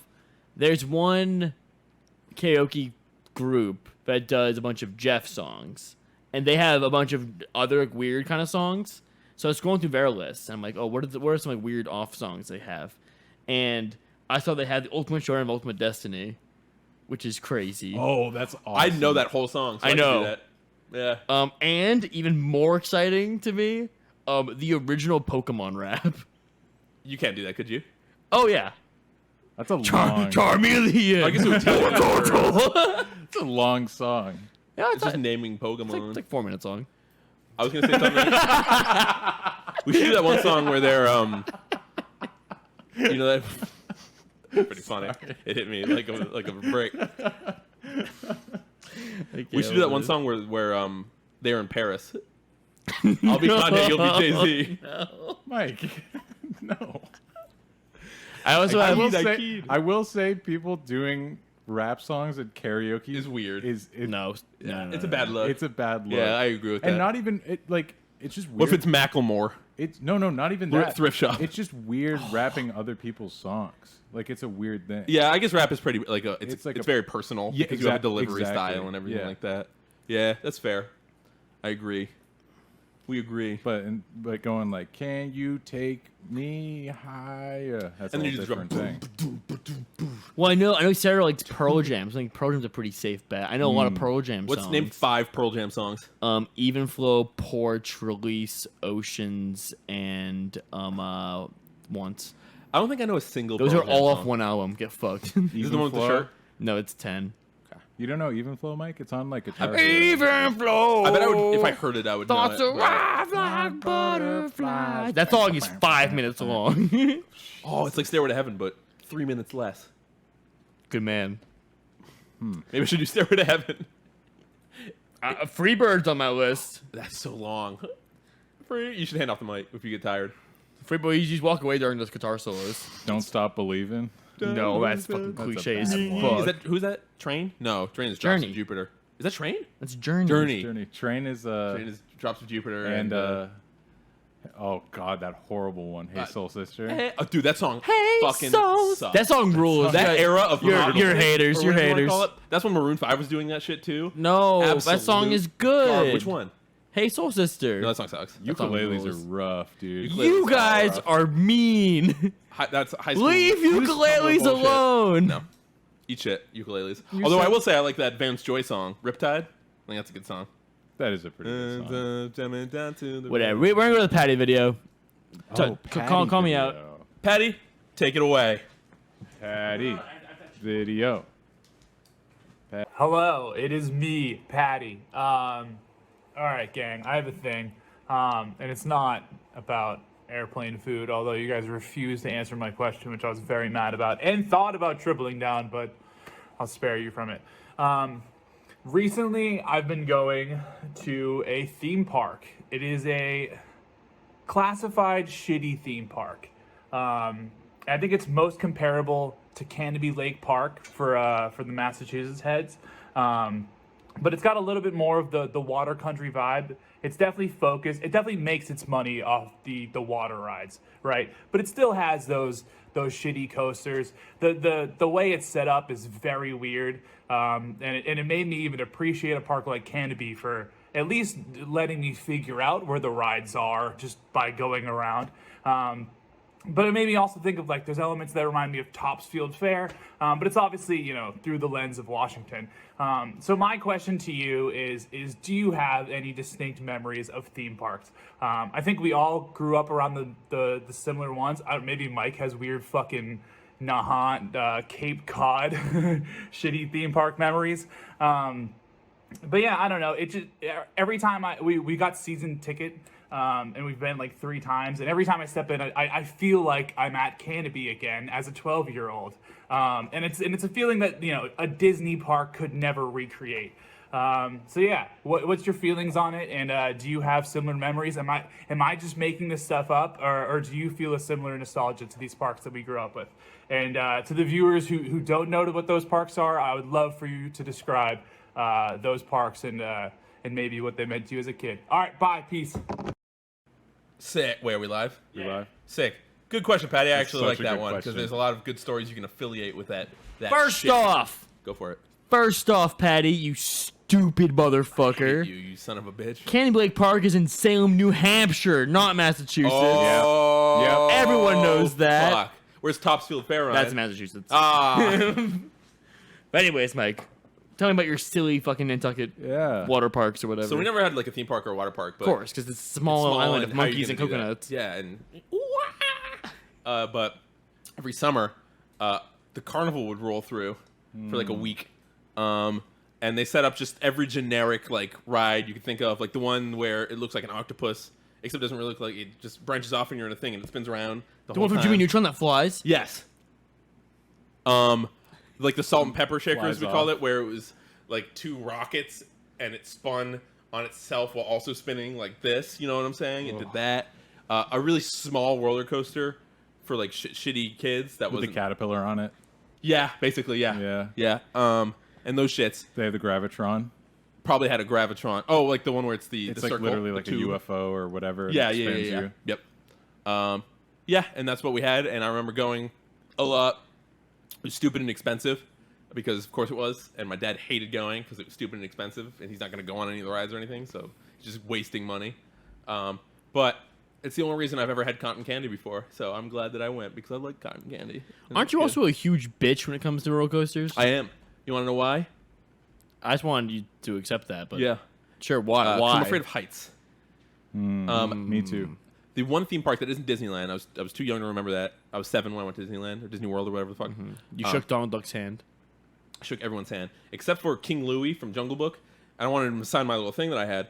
There's one karaoke group that does a bunch of Jeff songs, and they have a bunch of other weird kind of songs. So I was scrolling through their list, and I'm like, oh, what are some like weird off songs they have? And I saw they had the Ultimate Short of Ultimate Destiny, which is crazy. Oh, that's awesome. I know that whole song. So I I can know. do that. Yeah. And even more exciting to me, the original Pokemon rap. You can't do that, could you? Oh yeah, That's a long. Charmeleon. I guess it would take It's a long song. Yeah, It's just naming Pokemon. it's like 4 minute song. I was gonna say something. We should do that one song where they're you know that. Pretty funny. It hit me like a brick. We should do that one song where they're in Paris. I'll be Kanye, you'll be Jay-Z. Mike, no. I also I have. will say people doing rap songs at karaoke Is weird. No, It's a bad look. It's a bad look. Yeah, I agree with that. And not even it's just weird. What if it's Macklemore? It's not even We're that. at Thrift Shop. It's just weird rapping other people's songs. Like it's a weird thing. Yeah, I guess rap is pretty it's like very personal. Yeah, because you have a delivery exactly. style and everything Yeah. like that. Yeah, that's fair. I agree. We agree. But going like, can you take me higher? That's And a then whole you just different thing. Well, I know Sarah likes Pearl Jam. So I think Pearl Jam's a pretty safe bet. I know a lot of Pearl Jam Let's songs. name 5 Pearl Jam songs. Even Flow, Porch, Release, Oceans, and Once. I don't think I know a single. Those Pearl are Jam all song. off one album. Get fucked. Is this the one with the Flow? shirt? No, it's 10. You don't know Even Flow, Mike? It's on like Guitar Hero. Even Flow. I bet I would if I heard it. I would know Thoughts it. arrive like butterflies. That song is 5 minutes long. Oh, it's like Stairway to Heaven, but 3 minutes less. Good man. Maybe I should do Stairway to Heaven. Freebird's on my list. That's so long. You should hand off the mic if you get tired. Freebird, you just walk away during those guitar solos. Don't Stop Believing. No, that's fucking That's a cliche as bad one. fuck. Is that who's that? Train? No, Train is Drops Journey. of Jupiter. Is that Train? That's Journey. Journey. Journey. Train is Train is Drops of Jupiter and oh god, that horrible one. Hey Soul Sister. Hey, oh, dude, that song Hey, fucking souls. sucks. That song rules. That era of You're rock haters. or You're whatever you wanna haters. call it. That's when Maroon 5 was doing that shit too. No, that Absolute song is good. Which one? Hey, Soul Sister. No, that song sucks. Ukuleles rules. are rough, dude. You guys are mean. That's high school. Leave ukuleles bullshit. alone. No. Eat shit, ukuleles. Although I will say I like that Vance Joy song, Riptide. I think that's a good song. That is a pretty good song. Whatever. We're gonna go to the Patti video. Oh, Call me out. Patti, take it away. Patti video. Hello, it is me, Patti. All right, gang, I have a thing, and it's not about airplane food, although you guys refused to answer my question, which I was very mad about, and thought about tripling down, but I'll spare you from it. Recently, I've been going to a theme park. It is a classified shitty theme park. I think it's most comparable to Canopy Lake Park for the Massachusetts heads. But it's got a little bit more of the water country vibe. It's definitely focused. It definitely makes its money off the water rides, right? But it still has those shitty coasters. The way it's set up is very weird, and it made me even appreciate a park like Canopy for at least letting me figure out where the rides are just by going around. But it made me also think of like there's elements that remind me of Topsfield Fair, but it's obviously through the lens of Washington. So my question to you is do you have any distinct memories of theme parks? I think we all grew up around the similar ones. Maybe Mike has weird fucking Nahant, Cape Cod, shitty theme park memories. But yeah, I don't know. It just every time we got season ticket. And we've been like 3 times, and every time I step in, I feel like I'm at Canopy again as a 12-year-old, and it's a feeling that a Disney park could never recreate. So yeah, what's your feelings on it, and do you have similar memories? Am I just making this stuff up, or do you feel a similar nostalgia to these parks that we grew up with? And to the viewers who don't know what those parks are, I would love for you to describe those parks and maybe what they meant to you as a kid. All right, bye, peace. Sick. Wait, are we live? You live? Sick. Good question, Patty. I That's actually like such a that good one because question. there's a lot of good stories you can affiliate with that. First shit. off, Go for it. Patty, you stupid motherfucker. You son of a bitch. Canopy Lake Park is in Salem, New Hampshire, not Massachusetts. Oh, Yep. Everyone knows that. Fuck. Where's Topsfield Fair, Ryan? That's Massachusetts. Ah. But anyways, Mike, tell me about your silly fucking Nantucket water parks or whatever. So we never had like a theme park or a water park, but of course, because it's a small island of and how are you monkeys and gonna do that? coconuts. Yeah, and but every summer, the carnival would roll through for like a week, and they set up just every generic like ride you could think of, like the one where it looks like an octopus, except it doesn't really look like it. Just branches off and you're in a thing and it spins around. The The whole one from time. Jimmy Neutron that flies? Yes. Like the salt and pepper shakers Flies we called off. it, where it was like 2 rockets and it spun on itself while also spinning like this. You know what I'm saying? It did that. A really small roller coaster for like shitty kids that With was the caterpillar on it. Yeah, basically, yeah. And those shits They have the Gravitron. probably had a gravitron. Oh, like the one where it's the It's the like circle, literally the like a tube. UFO or whatever. Yeah, that yeah, spins yeah. you. Yep. Yeah, and that's what we had, and I remember going a lot. It was stupid and expensive, because of course it was, and my dad hated going because it was stupid and expensive, and he's not going to go on any of the rides or anything, so he's just wasting money. But it's the only reason I've ever had cotton candy before, so I'm glad that I went because I like cotton candy. And Aren't it's you good. also a huge bitch when it comes to roller coasters? I am. You want to know why? I just wanted you to accept that, but Yeah. sure. Why? 'Cause Why? I'm afraid of heights. Me too. The one theme park that isn't Disneyland, I was too young to remember that. I was 7 when I went to Disneyland or Disney World or whatever the fuck. You shook Donald Duck's hand. I shook everyone's hand except for King Louie from Jungle Book. I don't want him to sign my little thing that I had,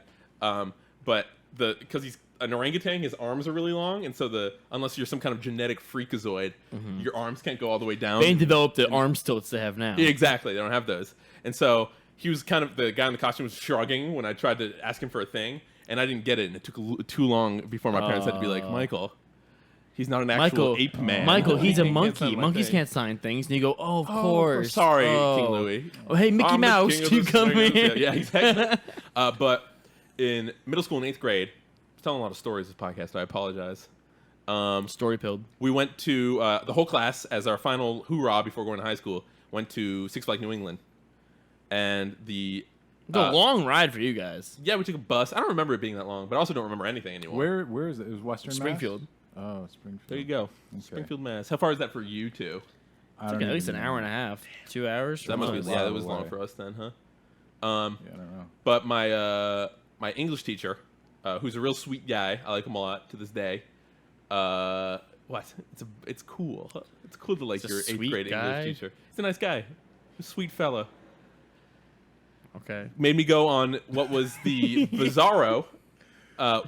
but because he's an orangutan, his arms are really long, and so unless you're some kind of genetic freakazoid, your arms can't go all the way down. They didn't develop the arm stilts they have now. Yeah, exactly. They don't have those. And so he was kind of the guy in the costume was shrugging when I tried to ask him for a thing, and I didn't get it, and it took too long before my parents had to be like, Michael, he's not an actual ape man. Michael, he's a He can't monkey. sign my Monkeys thing. can't sign things. And you go, oh, of course. Sorry, oh. King Louie. Oh, hey, Mickey I'm the Mouse, king of can you the come swingers. here? Yeah, exactly. But in middle school in 8th grade, I'm telling a lot of stories this podcast, so I apologize. Story pilled. We went to, the whole class, as our final hoorah before going to high school, went to Six Flags New England. And It's a long ride for you guys. yeah, we took a bus. I don't remember it being that long, but I also don't remember anything anymore. Where is it? It was Western Mass? Springfield. Oh, Springfield. There you go. Okay. Springfield, Mass. How far is that for you two? I don't At least even an know. hour and a half. 2 hours? That must be, Nice. yeah, that Wow, was long away. for us then, huh? Yeah, I don't know. But my English teacher, who's a real sweet guy, I like him a lot to this day. What? It's cool. It's cool to like He's a your 8th sweet grade guy? English teacher. He's a nice guy, a sweet fella. Okay. Made me go on what was the Bizarro.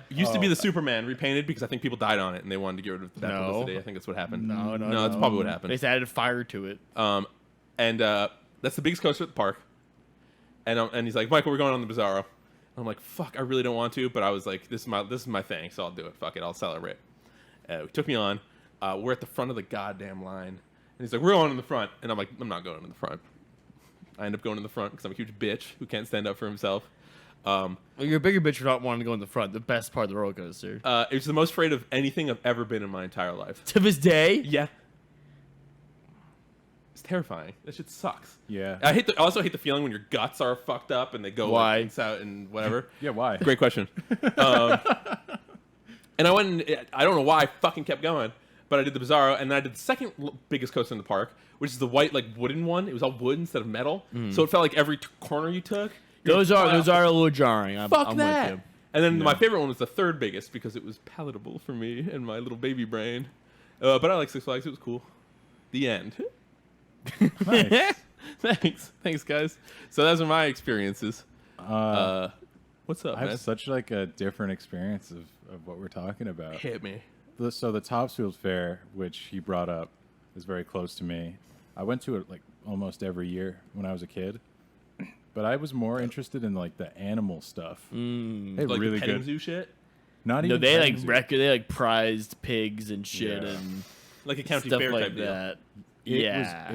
Used to be the Superman repainted because I think people died on it and they wanted to get rid of the bad No. publicity. I think that's what happened. No, that's probably what They happened. just added fire to it. And that's the biggest coaster at the park. And he's like, Michael, we're going on the Bizarro. I'm like, fuck, I really don't want to, but I was like, this is my thing, so I'll do it. Fuck it, I'll celebrate. He took me on. We're at the front of the goddamn line, and he's like, we're going in the front, and I'm like, I'm not going in the front. I end up going in the front because I'm a huge bitch who can't stand up for himself. Well, you're a bigger bitch for not wanting to go in the front. The best part of the roller coaster. It's the most afraid of anything I've ever been in my entire life. To this day. Yeah. It's terrifying. That shit sucks. Yeah. I also hate the feeling when your guts are fucked up and they go like, out and whatever. Yeah, why? Great question. And I went and I don't know why I fucking kept going, but I did the Bizarro, and then I did the second biggest coaster in the park, which is the white like wooden one. It was all wood instead of metal, so it felt like every corner you took. Those are a little jarring. Fuck I'm that. with you. And then my favorite one was the third biggest because it was palatable for me and my little baby brain. But I like Six Flags. It was cool. The end. Nice. Thanks, guys. So those are my experiences. What's up, I man? have such like a different experience of what we're talking about. Hit me. So the Topsfield Fair, which he brought up, is very close to me. I went to it like almost every year when I was a kid, but I was more interested in like the animal stuff. They had Like really the petting good. zoo shit? Not No, even they petting like zoo. they like prized pigs and shit Yeah. and Like a county stuff fair like type deal. that.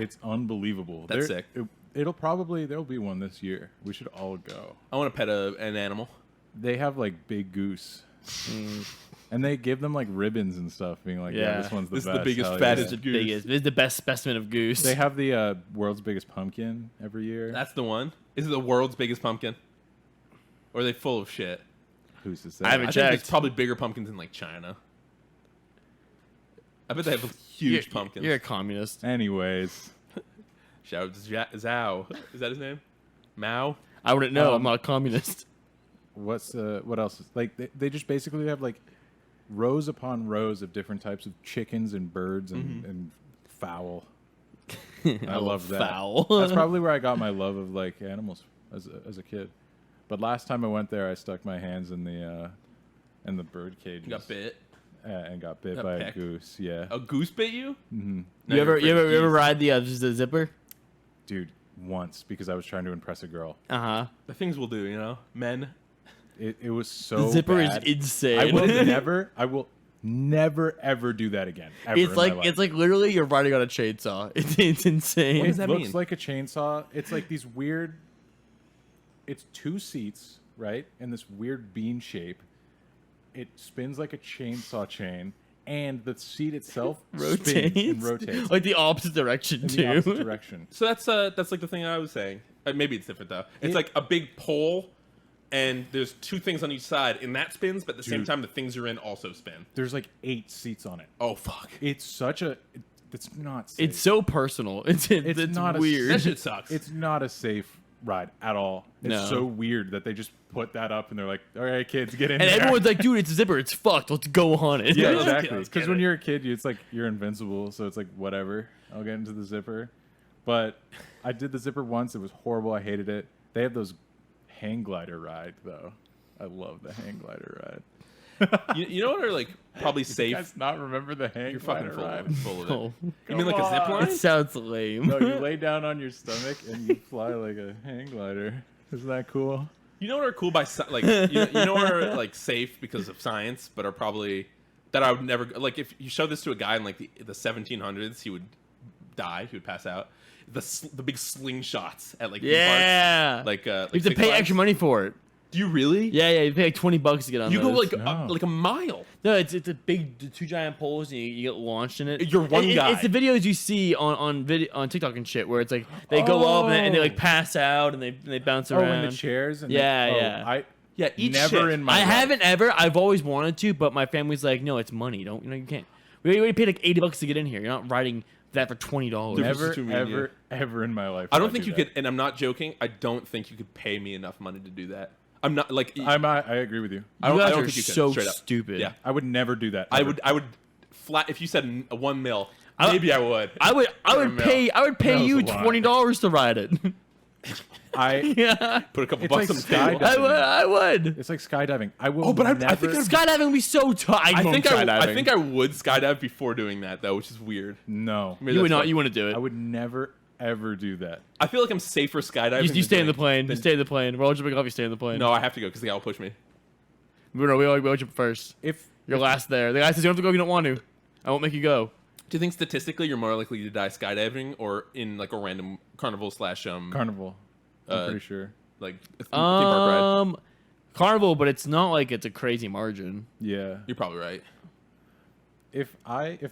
It's unbelievable. That's sick. There'll be one this year. We should all go. I want to pet an animal. They have like big goose. And they give them like ribbons and stuff, being like, yeah, Yeah. this one's the This is best. the biggest, hell fattest yeah. goose. biggest. This is the best specimen of goose. They have the world's biggest pumpkin every year. That's the one. Is it the world's biggest pumpkin? Or are they full of shit? Who's to say? I haven't I think checked. it's probably bigger pumpkins in like China. I bet they have huge pumpkins. You're a communist. Anyways, Shout out to Zhao. Is that his name? Mao? I wouldn't know. I'm not a communist. what else? Like they just basically have like rows upon rows of different types of chickens and birds and fowl. I love that. Fowl. That's probably where I got my love of like animals as a kid. But last time I went there, I stuck my hands in the bird cages. You got bit. And got bit Got by pecked. a goose. Yeah, A goose bit you? mm-hmm. Now You ever you're afraid of geese. ride the zipper? Dude, once because I was trying to impress a girl. Uh-huh. The things we'll do, you know? Men. It was so The zipper bad. is insane. I will never ever do that again. Ever It's in like my life. it's like literally you're riding on a chainsaw. It's insane. What does It that looks mean? like a chainsaw. It's like these weird. It's two seats, right, in this weird bean shape. It spins like a chainsaw chain, and the seat itself spins and rotates like the opposite direction in too. the opposite direction. So that's like the thing I was saying. Maybe it's different though. It's It- like a big pole, and there's two things on each side, and that spins. But at the same Dude. time, the things you're in also spin. There's like 8 seats on it. Oh fuck! It's such a. It's not safe. It's so personal. It's not a- weird. That shit sucks. It's not a safe ride at all. It's No. so weird that they just put that up and they're like, "All right, kids, get in." and there." everyone's like, dude, it's a zipper. It's fucked. Let's go on it. Yeah, let's get- exactly. let's Because get when it. you're a kid, it's like you're invincible. So it's like whatever. I'll get into the zipper. But I did the zipper once. It was horrible. I hated it. They have those hang glider ride though. I love the hang glider ride. You know what are like probably You safe? guys not remember the hang You're fucking glider full ride? of it. Full of it. Oh, You mean like a zip on. line? it sounds lame. No, you lay down on your stomach and you fly like a hang glider. Isn't that cool? You know what are cool by like you know what are like safe because of science, but are probably that I would never like if you show this to a guy in like the 1700s, he would die. He would pass out. The big slingshots at like theme Yeah. parks, like you have to Six pay Flags. extra money for it. Do you really? Yeah, you pay like $20 to get on. You go those. like a mile. No, it's a big two giant poles and you get launched in it. You're one guy. It's the videos you see on TikTok and shit where it's like they go up and they like pass out and they bounce Oh, around. in the chairs. And Yeah. Yeah, eat never shit. in my I life. haven't ever. I've always wanted to, but my family's like, no, it's money. You can't. We already paid like $80 to get in here. You're not riding that for $20. Dude, Never, between me and you. ever in my life. I would don't think do you that. could, and I'm not joking. I don't think you could pay me enough money to do that. I'm not like I agree with you. I don't, You I guys don't are think you could. so straight up. stupid. Yeah, I would never do that. I ever. would flat if you said 1 mil. I- Maybe I would. I would pay Mil's you a lot. $20 to ride it. yeah, Put a couple It's bucks like on the table. skydiving. I would. It's like skydiving. I will. Oh, but I never, think Skydiving would be so tough. I think I would skydive before doing that though, which is weird. no. Maybe You would that's not. fun. You wouldn't do I it. would never, ever do that. I feel like I'm safer skydiving. You stay in the than plane. doing- You stay in the plane. Roll jumping off. You stay in the plane. No, I have to go because the guy will push me. No, we all jump first. If You're last there. The guy says you don't have to go if you don't want to. I won't make you go. Do you think statistically you're more likely to die skydiving or in like a random carnival slash Carnival, I'm pretty sure. like theme park ride? Carnival, but it's not like it's a crazy margin. Yeah. You're probably right. If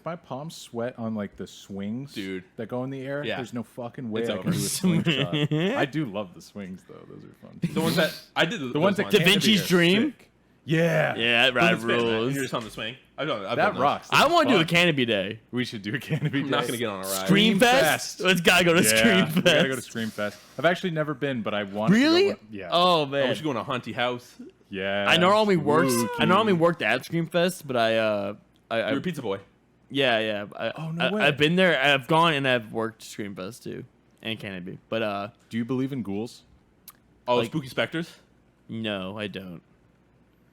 my palms sweat on like the swings, Dude. that go in the air, Yeah. there's no fucking way It's I over. can do a slingshot. I do love the swings though; those are fun. The ones that I did. The ones that Da can't be Vinci's are Dream? sick. Yeah, Yeah, that ride And rules. you're just on the swing. I've done that those. rocks. I want to do Fun. the Canopy Day. We should do a canopy. I'm not gonna get on a ride. Scream Fest? Fest. Let's gotta go to Scream we gotta go to Fest. Scream Fest. I've actually never been, but I want. Really? To go yeah. Oh Oh, man. we should go in a haunted house. Yeah. I normally worked. Spooky. I normally worked at Scream Fest, but You're a pizza boy. yeah. Oh, no way. I've been there. I've gone and I've worked Scream Fest too, and Canopy. But Do you believe in ghouls? Oh, Like- spooky specters. no, I don't.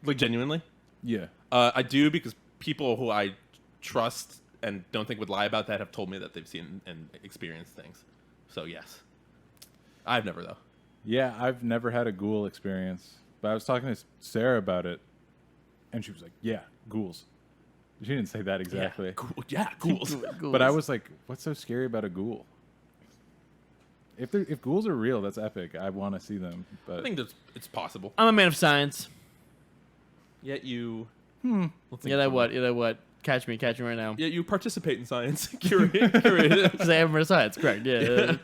Like genuinely. Yeah. I do because people who I trust and don't think would lie about that have told me that they've seen and experienced things. So yes, I've never though. Yeah, I've never had a ghoul experience, but I was talking to Sarah about it, and she was like, "Yeah, ghouls." She didn't say that exactly, Yeah, ghouls. but I was like, "What's so scary about a ghoul?" If ghouls are real, that's epic. I want to see them, but I think it's possible. I'm a man of science. Yet you. Yeah, that what? Yeah, that what? Catch me right now. Yet you participate in science. Curious. Because I am a man of science. Correct. Yeah.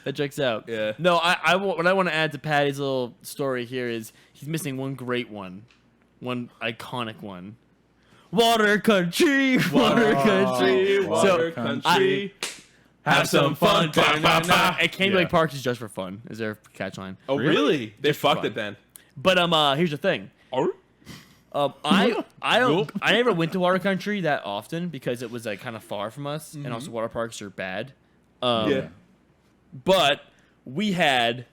That checks out. Yeah. No, what I want to add to Patty's little story here is he's missing one great one iconic one. Water country, water country, water so country. have some fun. Ba-na-na. It can't be Yeah. like Parks is just for fun. Is there a catch line? Oh Really? really? They Just for fucked fun. it then. But here's the thing. Oh. I never went to water country that often because it was like kind of far from us, and also water parks are bad. Yeah. But we had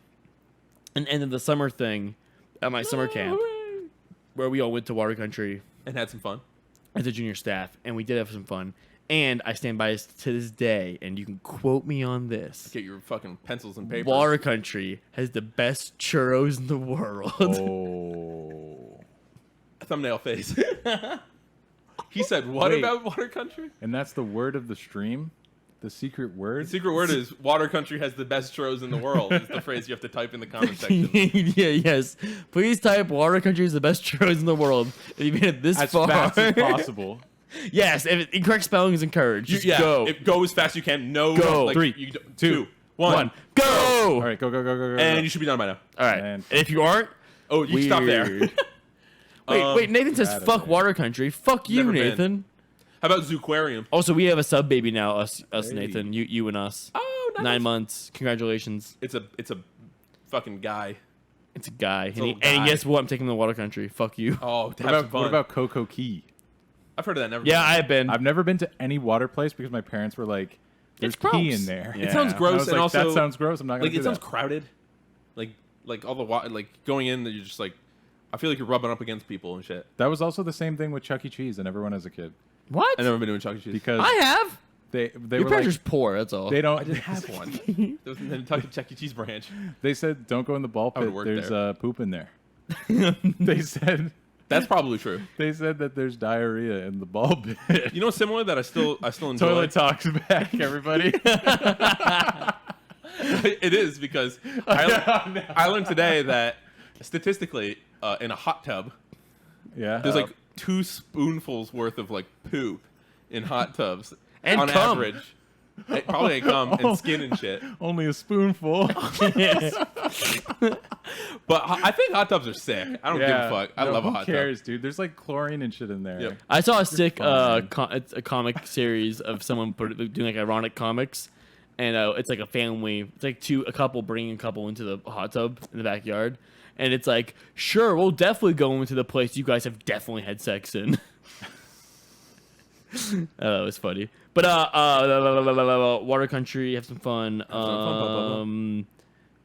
an end of the summer thing at my summer camp where we all went to water country And had some fun. as a junior staff, and we did have some fun. And I stand by this to this day, and you can quote me on this. Get your fucking pencils and paper. Water country has the best churros in the world. oh, Thumbnail face. He said, "What Wait. about water country?" and that's the word of the stream. The secret word. The secret word is "Water country has the best churros in the world." Is the phrase you have to type in the comment section. Yes. Please type water country is the best churros in the world. If you made it this as far. fast as possible. Yes, if incorrect spelling is encouraged. Just go. Go as fast as you can. No. Go. Like, 3, you, 2, 1. Go! All right, go. And you should be done by now. All right. Man. And if you aren't, Oh, you can stop there. weird. Wait, Nathan says Outta fuck there. water country. Fuck you, Never been. Nathan. How about Zooquarium? Also, we have a sub baby now, us Hey. Nathan. You and us. Oh, nice. 9 months. Congratulations. It's a fucking guy. It's a guy. And, little and guy. guess what? I'm taking him to water country. Fuck you. Oh, What about Coco Key? I've heard of that. Never. Yeah, been. I've been. I've never been to any water place because my parents were like, "There's It's pee gross. in there." Yeah. It sounds I gross, was and like, also that sounds gross. I'm not gonna like do it sounds that. crowded. Like all the water, like going in, that you're just like, I feel like you're rubbing up against people and shit. That was also the same thing with Chuck E. Cheese. I never went as a kid What? I've never been doing Chuck E. Cheese. because I have. they Your were parents like, are just poor. That's all. they don't. I didn't have one. There was an Chuck E. Cheese branch. They said don't go in the ball I would pit. work There's there. poop in there. They said That's probably true. that there's diarrhea in the ball pit. You know, similar that I still enjoy. Toilet talks back, everybody. It is because I learned today that statistically, in a hot tub, Yeah. there's like 2 spoonfuls worth of like poop in hot tubs And on cum. average. Probably ain't cum and skin and shit. only a spoonful. But I think hot tubs are sick. I don't give a fuck. I love a hot Who cares, dude? There's like chlorine and shit in there. Yep. I saw a sick fine. it's a comic series of someone doing like ironic comics, and it's like a family. It's like a couple bringing a couple into the hot tub in the backyard, and it's like, sure, we'll definitely go into the place you guys have definitely had sex in. That was funny. But water country, have some fun.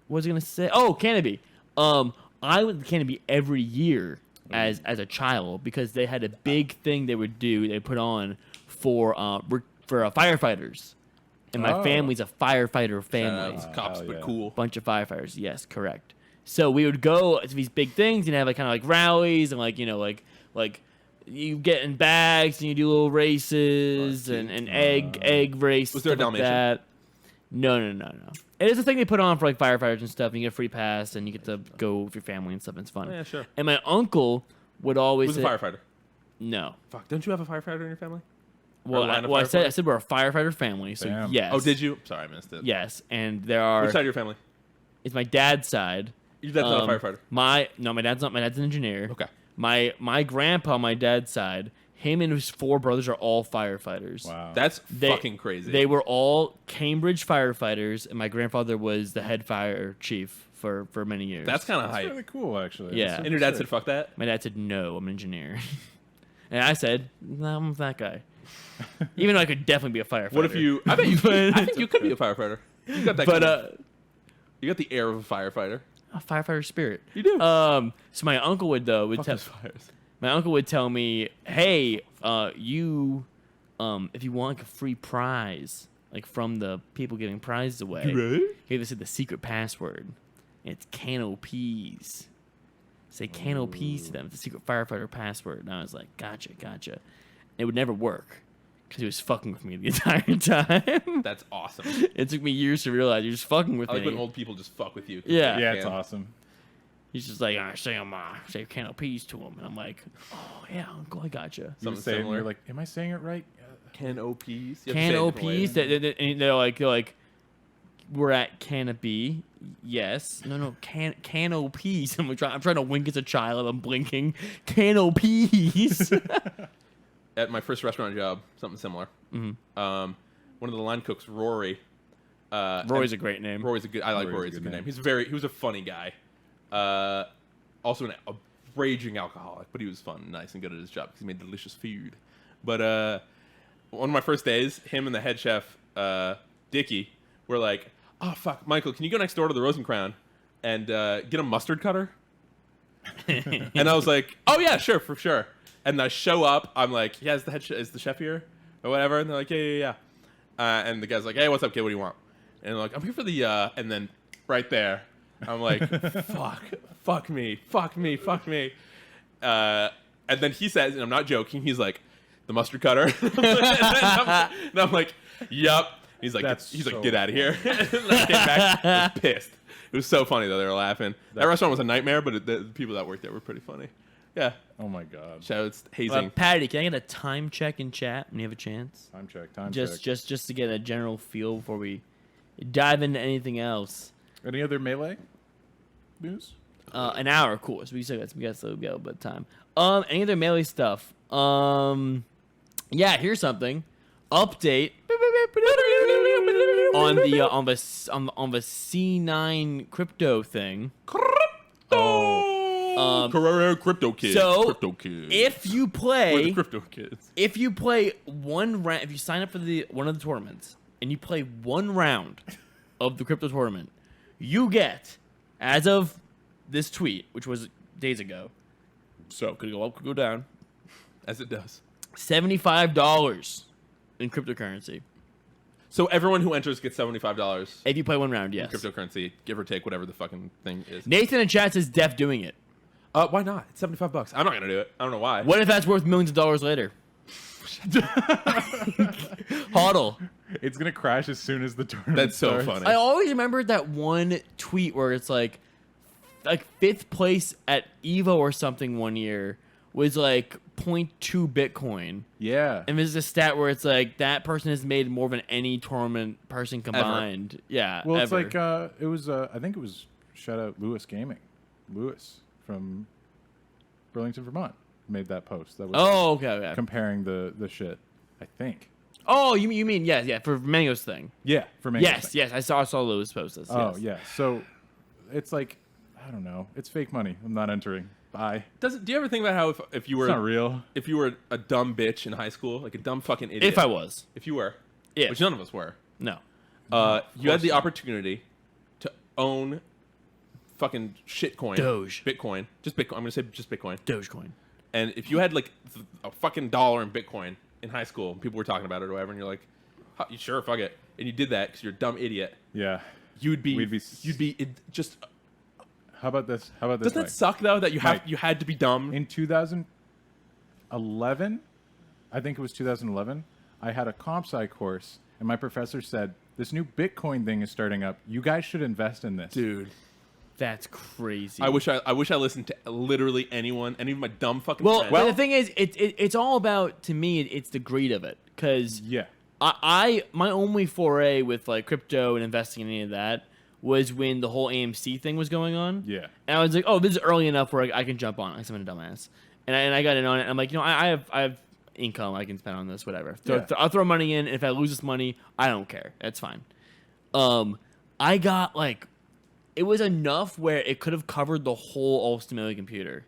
What was I gonna say? Oh, Canopy. I went to Canopy every year as a child because they had a big thing they would do. They put on for firefighters, and my family's a firefighter family. Shout out, cops, hell but yeah. cool. Bunch of firefighters. Yes, correct. So we would go to these big things and have like kind of like rallies and like like you get in bags and you do little races and egg race. Was there a stuff like Dalmatian? that. No. It is a thing they put on for like firefighters and stuff. And you get a free pass and you get to go with your family and stuff. And it's fun. Yeah, sure. And my uncle would always Who's a firefighter? No. Fuck, don't you have a firefighter in your family? Well, line of I firefighter? said we're a firefighter family. So Damn. yes. Oh, did you? Sorry, I missed it. Yes, and there are. Which side of your family? It's my dad's side. Your dad's not a firefighter. My dad's not. My dad's an engineer. Okay. My grandpa, on my dad's side, him and his 4 brothers are all firefighters. Wow. That's fucking crazy. They were all Cambridge firefighters, and my grandfather was the head fire chief for many years. That's kind of That's hype. really cool, actually. Yeah. That's And your dad sick. said, "Fuck that." My dad said, "No, I'm an engineer," and I said, "No, I'm that guy." Even though I could definitely be a firefighter. What if you? I bet you. I think you could be a firefighter. You got that. But kind of- you got the air of a firefighter. a firefighter spirit. You do. So my uncle would Fuck tell those fires. my uncle would tell me, "Hey, you, if you want like a free prize, like from the people giving prizes away, you have to say the secret password. It's canopies. Say canopies to them. It's the secret firefighter password." And I was like, "Gotcha." It would never work because he was fucking with me the entire time. That's awesome. It took me years to realize you're just fucking with I like me. when old people just fuck with you. Yeah. Yeah, it's Damn. awesome. He's just like, say canopies to him, and I'm like, "Oh yeah, uncle, I gotcha." You Something say it and similar. you're like, am I saying it right? Canopies. Canopies. And they're like, we're at canopy. Yes. No. Canopies. I'm trying to wink as a child. I'm blinking. Canopies. At my first restaurant job, something similar. Mm-hmm. One of the line cooks, Rory. Rory's a great name. Rory's a good. I like Rory's Rory's a good name. He was a funny guy. Also a raging alcoholic, but he was fun, and nice, and good at his job because he made delicious food. But one of my first days, him and the head chef, Dickie, were like, "Oh fuck, Michael, can you go next door to the Rosencrown and get a mustard cutter?" And I was like, "Oh yeah, sure, for sure." And I show up. I'm like, "Yeah, is the chef here or whatever?" And they're like, "Yeah." And the guy's like, "Hey, what's up, kid? What do you want?" And I'm like, "I'm here for the." And then right there, I'm like, fuck me. And then he says, and I'm not joking, he's like, "The mustard cutter." And I'm like, "Yup." He's like, That's he's like, so "Get out of here." And I came back, I was pissed. It was so funny though. They were laughing. That restaurant was a nightmare, but the people that worked there were pretty funny. Yeah. Oh my god. Shouts hazing. Patty, can I get a time check in chat when you have a chance? Time check. Just to get a general feel before we dive into anything else. Any other melee news? An hour, cool. So we got a little bit of time. Any other melee stuff? Yeah, here's something. Update on the C9 crypto thing. Crypto kids. So Crypto kids. if you We're the play crypto kids. if you play one round, if you sign up for one of the tournaments and you play one round of the crypto tournament, you get, as of this tweet, which was days ago, so could go up, could go down, As it does. $75 in cryptocurrency So everyone who enters gets $75 if you play one round. Yes. cryptocurrency, give or take whatever the fucking thing is. Nathan in chat says Def doing it. Why not? It's $75. I'm not gonna do it. I don't know why. What if that's worth millions of dollars later? Hodl. It's gonna crash as soon as the tournament That's so starts. funny. I always remember that one tweet where it's like 5th place at Evo or something one year was like 0.2 Bitcoin. Yeah. And there's a stat where it's like that person has made more than any tournament person combined. Yeah. Well, it's ever. like it was. I think it was shout out Lewis Gaming. Lewis from Burlington, Vermont, made that post. That was Oh, okay. comparing the shit. I think. Oh, you mean yeah, for Mango's thing. Yeah, for Mango Yes, thing. yes, I saw Lewis post this. Oh yes. yeah. So it's like I don't know. It's fake money. I'm not entering. Bye. Do you ever think about how if you It's not were real. if you were a dumb bitch in high school, like a dumb fucking idiot? If I was. If you were. Yeah. Which none of us were. No. You had the not. opportunity to own fucking shitcoin. Doge. Bitcoin. Just Bitcoin. I'm going to say just Bitcoin. Dogecoin. And if you had like a fucking dollar in Bitcoin in high school, and people were talking about it or whatever, and you're like, Sure, fuck it. And you did that because you're a dumb idiot. Yeah. You'd be just. How about this? Doesn't Mike? that suck though that you had to be dumb? In 2011, I think it was 2011, I had a comp sci course, and my professor said, "This new Bitcoin thing is starting up. You guys should invest in this." Dude, That's crazy. I wish I listened to literally anyone, any of my dumb fucking Well, friends. but the thing is, it's all about, to me, it's the greed of it. Because Yeah. my only foray with like crypto and investing in any of that was when the whole AMC thing was going on. Yeah. And I was like, oh, this is early enough where I can jump on it. Like, I'm a dumbass. And I got in on it. And I'm like, I have income I can spend on this, whatever. I'll throw money in. And if I lose this money, I don't care. That's fine. I got like, it was enough where it could have covered the whole Allson Melee computer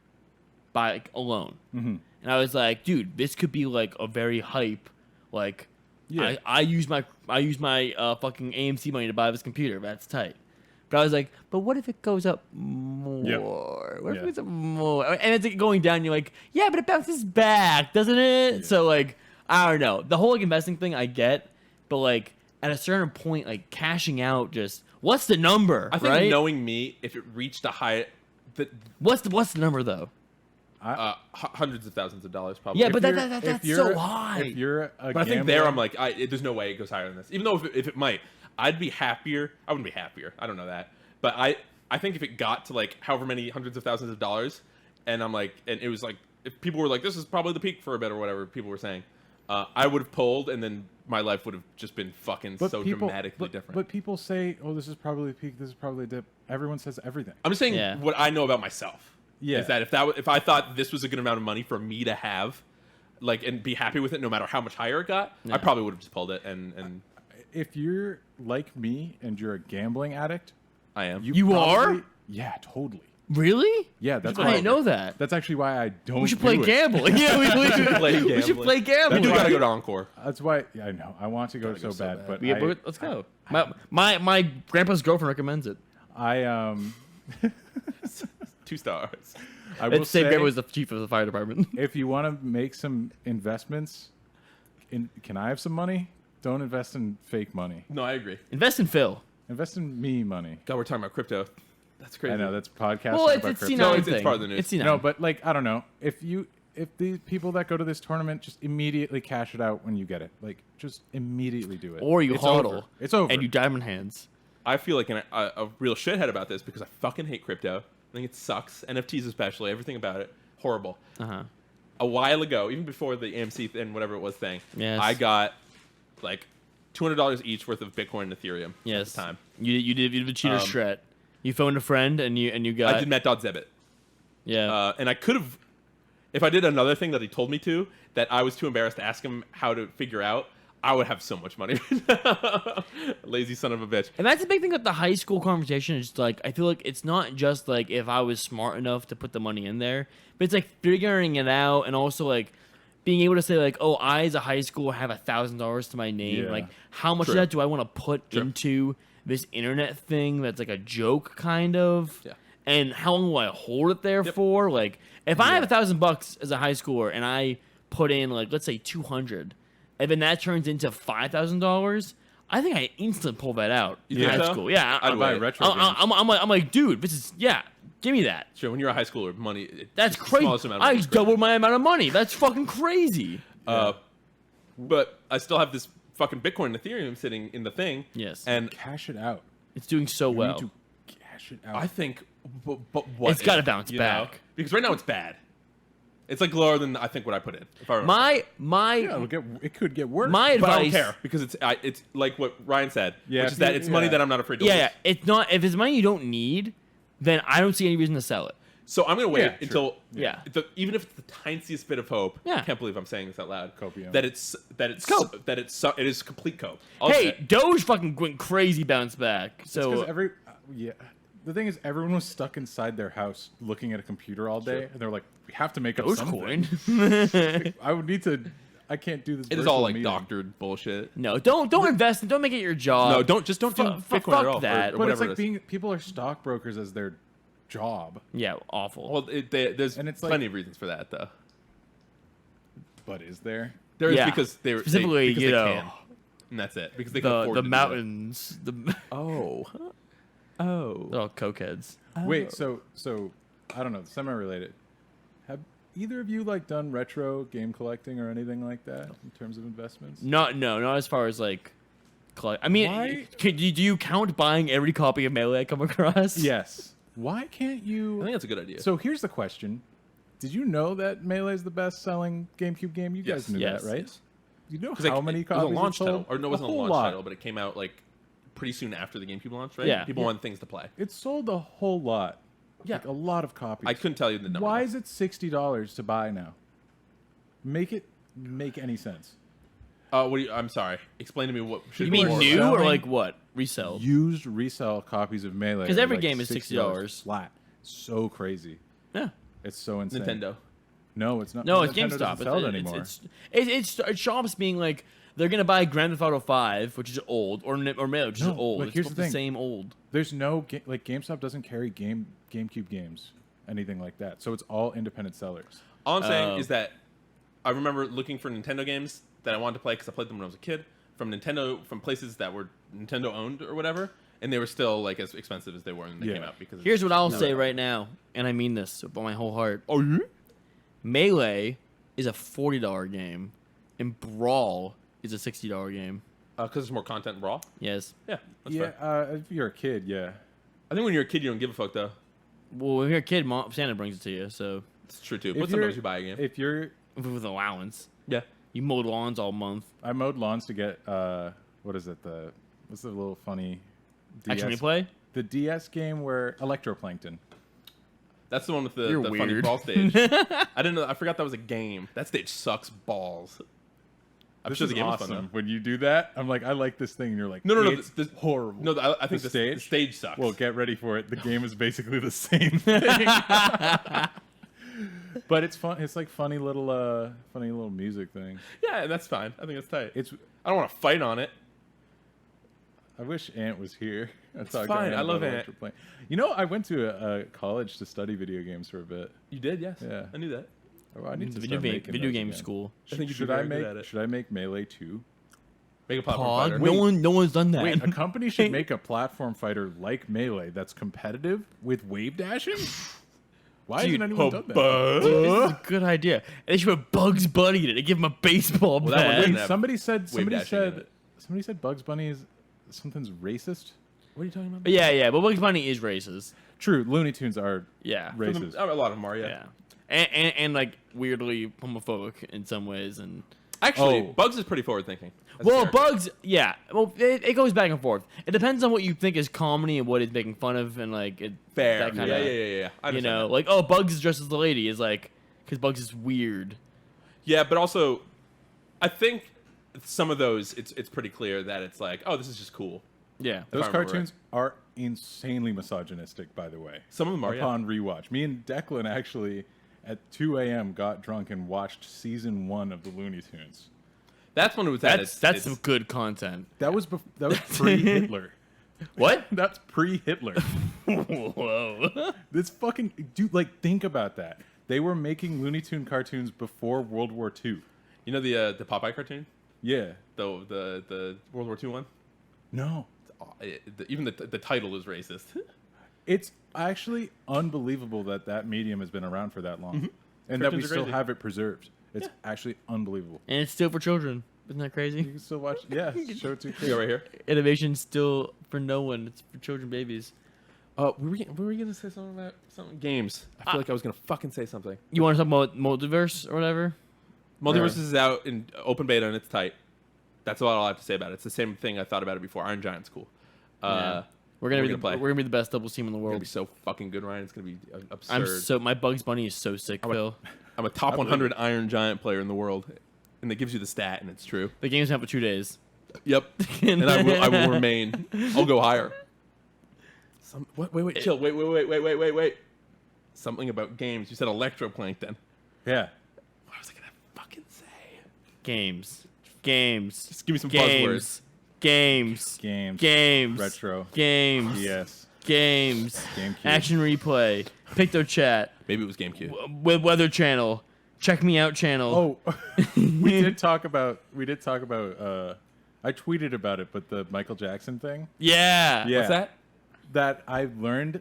by like, alone. Mm-hmm. And I was like, dude, this could be like a very hype, like, Yeah. I use my fucking AMC money to buy this computer. That's tight. But I was like, but what if it goes up more? Yep. What if Yeah. it goes up more? And it's like going down. You're like, yeah, but it bounces back, doesn't it? Yeah. So like, I don't know. The whole like investing thing, I get, but like at a certain point, like cashing out, just what's the number? I think right? knowing me, if it reached a high, What's the number though? hundreds of thousands of dollars probably. Yeah, If but you're- that's so high. If you're a But I think there gambler- I'm like, there's no way it goes higher than this. Even though if it might, I'd be happier. I wouldn't be happier. I don't know that. But I think if it got to like however many hundreds of thousands of dollars, and I'm like, and it was like, if people were like, this is probably the peak for a bit or whatever people were saying, I would have pulled, and then my life would have just been fucking so dramatically different. But people say, oh, this is probably a peak, this is probably a dip. Everyone says everything. I'm just saying Yeah. what I know about myself. Yeah. Is that if I thought this was a good amount of money for me to have, like, and be happy with it no matter how much higher it got, I probably would have just pulled it. And If you're like me and you're a gambling addict, I am. You are? probably- Yeah, totally. Really? Yeah, that's I why didn't know that. That's actually why I don't. We should play do it. gambling. Yeah, we should play We should gambling. play gambling. You do gotta go to Encore. That's why. Yeah, I know. I want to go so bad, but Yeah, but let's go. My grandpa's girlfriend recommends it. I 2 stars. I will Let's say say, grandpa was the chief of the fire department. if you want to make some investments, can I have some money? Don't invest in fake money. No, I agree. Invest in Phil. Invest in me money. God, we're talking about crypto. That's crazy. I know that's podcast. Well, about it's crypto. C9 No, it's thing. part of the news. It's C9. No, but like I don't know. If the people that go to this tournament just immediately cash it out when you get it, like just immediately do it. or you It's hodl. over. It's over. And you diamond hands. I feel like a real shithead about this because I fucking hate crypto. I think it sucks. NFTs especially. Everything about it. Horrible. Uh-huh. A while ago, even before the AMC and whatever it was thing, Yes. I got like $200 each worth of Bitcoin and Ethereum Yes. at the time. You did the cheater strat. You phoned a friend and you got I did Met.Zebit. yeah. And I could have, if I did another thing that he told me to, that I was too embarrassed to ask him how to figure out, I would have so much money. Lazy son of a bitch. And that's the big thing with the high school conversation. Is like I feel like it's not just like if I was smart enough to put the money in there, but it's like figuring it out and also like being able to say like, oh, I as a high school have $1,000 to my name. Yeah. Like, how much of True. that do I want to put True. into this internet thing that's like a joke kind of? Yeah. And how long will I hold it there Yep. for? Like, if I have $1,000 as a high schooler and I put in like let's say 200, and then that turns into $5,000, I think I instantly pull that out in think high so? school. Yeah, I'd I buy wait. retro games. I'm like, dude, this is give me that. Sure, when you're a high schooler, money. That's the crazy. smallest amount of I money just is great. doubled my amount of money. That's fucking crazy. But I still have this fucking Bitcoin and Ethereum sitting in the thing. Yes. And cash it out. It's doing so You well. need to cash it out. I think, but what? It's gotta if, bounce you know? back. Because right now it's bad. It's like lower than I think what I put in. If I remember. My yeah, it could get worse. my But I don't advice. care because it's like what Ryan said, Yeah, which is that it's money yeah. that I'm not afraid to Yeah, lose. yeah. It's not if it's money you don't need, then I don't see any reason to sell it. So I'm gonna wait Yeah, until Yeah. even if it's the tiniest bit of hope. Yeah. I can't believe I'm saying this out loud. Copium. That cope. it is complete cope. I'll Hey, say it. Doge fucking went crazy bounce back. So because the thing is, everyone was stuck inside their house looking at a computer all day, and they're like, "We have to make up something." Dogecoin. I would need to. I can't do this. It is all virtual like meeting. doctored bullshit. No, don't invest and don't make it your job. No, don't do Bitcoin fuck at all. that. Or But it's whatever like it is. being people are stockbrokers as their job. Yeah, awful. Well, there's And it's like- plenty of reasons for that though. But is there? There is Yeah. because Specifically, because you they know, can. and that's it because they can afford The to do mountains. that. Oh. Oh. They're all cokeheads. Wait, so I don't know, semi-related. Have either of you like done retro game collecting or anything like that in terms of investments? Not as far as like. I mean, Why- do you count buying every copy of Melee I come across? Yes. Why can't I you? think that's a good idea. So here's the question: did you know that Melee is the best-selling GameCube game? You guys Yes. knew Yes. that, right? Yes. You know 'Cause how many it was copies a launch it sold? title, or no, it wasn't a whole launch lot. title, but it came out like pretty soon after the GameCube launch, right? Yeah. People wanted things to play. It sold a whole lot. Yeah. Like a lot of copies. I couldn't tell you the number. Why though. is it $60 to buy now? Make any sense? What do you, I'm sorry. Explain to me what should You be mean more new about. or like what? Resell? Used resale copies of Melee. 'Cause are every like game is $60 flat. So crazy. Yeah. It's so insane. Nintendo? No, it's not. No, it's Nintendo GameStop. doesn't sell it anymore. It shops being like they're gonna buy Grand Theft Auto 5, which is old, or Melee, which is No, old. like, It's here's both the the thing. same old. There's no like GameStop doesn't carry GameCube games, anything like that. So it's all independent sellers. All I'm saying Oh. is that I remember looking for Nintendo games that I wanted to play because I played them when I was a kid from places that were Nintendo owned or whatever, and they were still like as expensive as they were when they Yeah. came out. Because Here's what I'll No. say right now, and I mean this with my whole heart. Oh yeah. Melee is a $40 game, and Brawl is a $60 game. Because there's more content in Raw. Yes. Yeah, that's Yeah, fair. if you're a kid, yeah. I think when you're a kid, you don't give a fuck though. Well, if you're a kid, Santa brings it to you, so It's true too. If But you're- sometimes you buy a game. If you're, with allowance, Yeah. you mowed lawns all month. I mowed lawns to get what is it? What's the little funny Action DS replay. The DS game where Electroplankton. That's the one with the You're funny weird. brawl stage. I didn't know. I forgot that was a game. That stage sucks balls. I'm This sure is the game awesome. was fun when you do that, I'm like, I like this thing, and you're like, No, it's this horrible. though. No, I think The the stage sucks. Well, get ready for it. The game is basically the same thing. But it's fun. It's like funny little music thing. yeah, and that's fine. I think it's tight. It's. I don't want to fight on it. I wish Ant was here. That's fine. I love Ant. You know, I went to a college to study video games for a bit. You did, yes. Yeah. I knew that. Oh, I need to Video start game, making video those game again. school. I think you'd be Should I very good at make? it. Should I make Melee 2? Make a platform Pog? fighter. No one's done that. Wait, a company should make a platform fighter like Melee that's competitive with wave dashing. Why Dude, hasn't anyone done that? This is a good idea. And they should put Bugs Bunny in it. They give him a baseball Well, that one bat. didn't Wait, have somebody said wave dashing in it. somebody said Bugs Bunny is something's racist. What are you talking about? But yeah, but Bugs Bunny is racist. True, Looney Tunes are Yeah. racist. A lot of them are, yeah. Yeah. And like weirdly homophobic in some ways. And Actually, Oh. Bugs is pretty forward thinking. well, Bugs, yeah. Well, it goes back and forth. It depends on what you think is comedy and what it's making fun of, and like it. fair. That kind yeah, of, yeah. I You understand know, that. like oh, Bugs is dressed as the lady is like because Bugs is weird. Yeah, but also, I think some of those, it's pretty clear that it's like, oh, this is just cool. Yeah. Those I remember cartoons are insanely misogynistic, by the way. Some of them are, yeah. Upon rewatch, me and Declan actually at 2 a.m. got drunk and watched season 1 of the Looney Tunes. That's when it was at That's some good content. That was pre-Hitler. What? That's pre-Hitler. Whoa. This fucking dude, like, think about that. They were making Looney Tune cartoons before World War II. You know the Popeye cartoon, Yeah. the World War II one. No. Even the title is racist. It's actually unbelievable that medium has been around for that long, and that we Cartoons are still crazy. have it preserved. It's actually unbelievable. And it's still for children. Isn't that You crazy? can still watch. Yeah, show it to your You go kids. right here. Innovation's still for no one. It's for children, babies. We were gonna say something about something games. I feel like I was gonna fucking say something. You want to talk about Multiverse or whatever? Multiversus is out in open beta and it's tight. That's all I have to say about it. It's the same thing I thought about it before. Iron Giant's cool. Yeah. We're gonna play. We're gonna be the best doubles team in the It's gonna world. be so fucking good, Ryan. It's gonna be absurd. My Bugs Bunny is so sick, Phil. I'm a top 100 Iron Giant player in the world, and it gives you the stat, and it's true. The game's out for 2 days. Yep. And I will remain. I'll go higher. Wait, chill. Wait. Something about games. You said electroplankton. Yeah. What was I gonna fucking say? Games. Just give me some Games. buzzwords. Games. Games. Games. Retro. Games. Yes. Games. GameCube. Action replay. Pictochat. Maybe it was GameCube. Weather channel. Check me out channel. Oh, we did talk about I tweeted about it, but the Michael Jackson thing. Yeah. Yeah. What's that? That I learned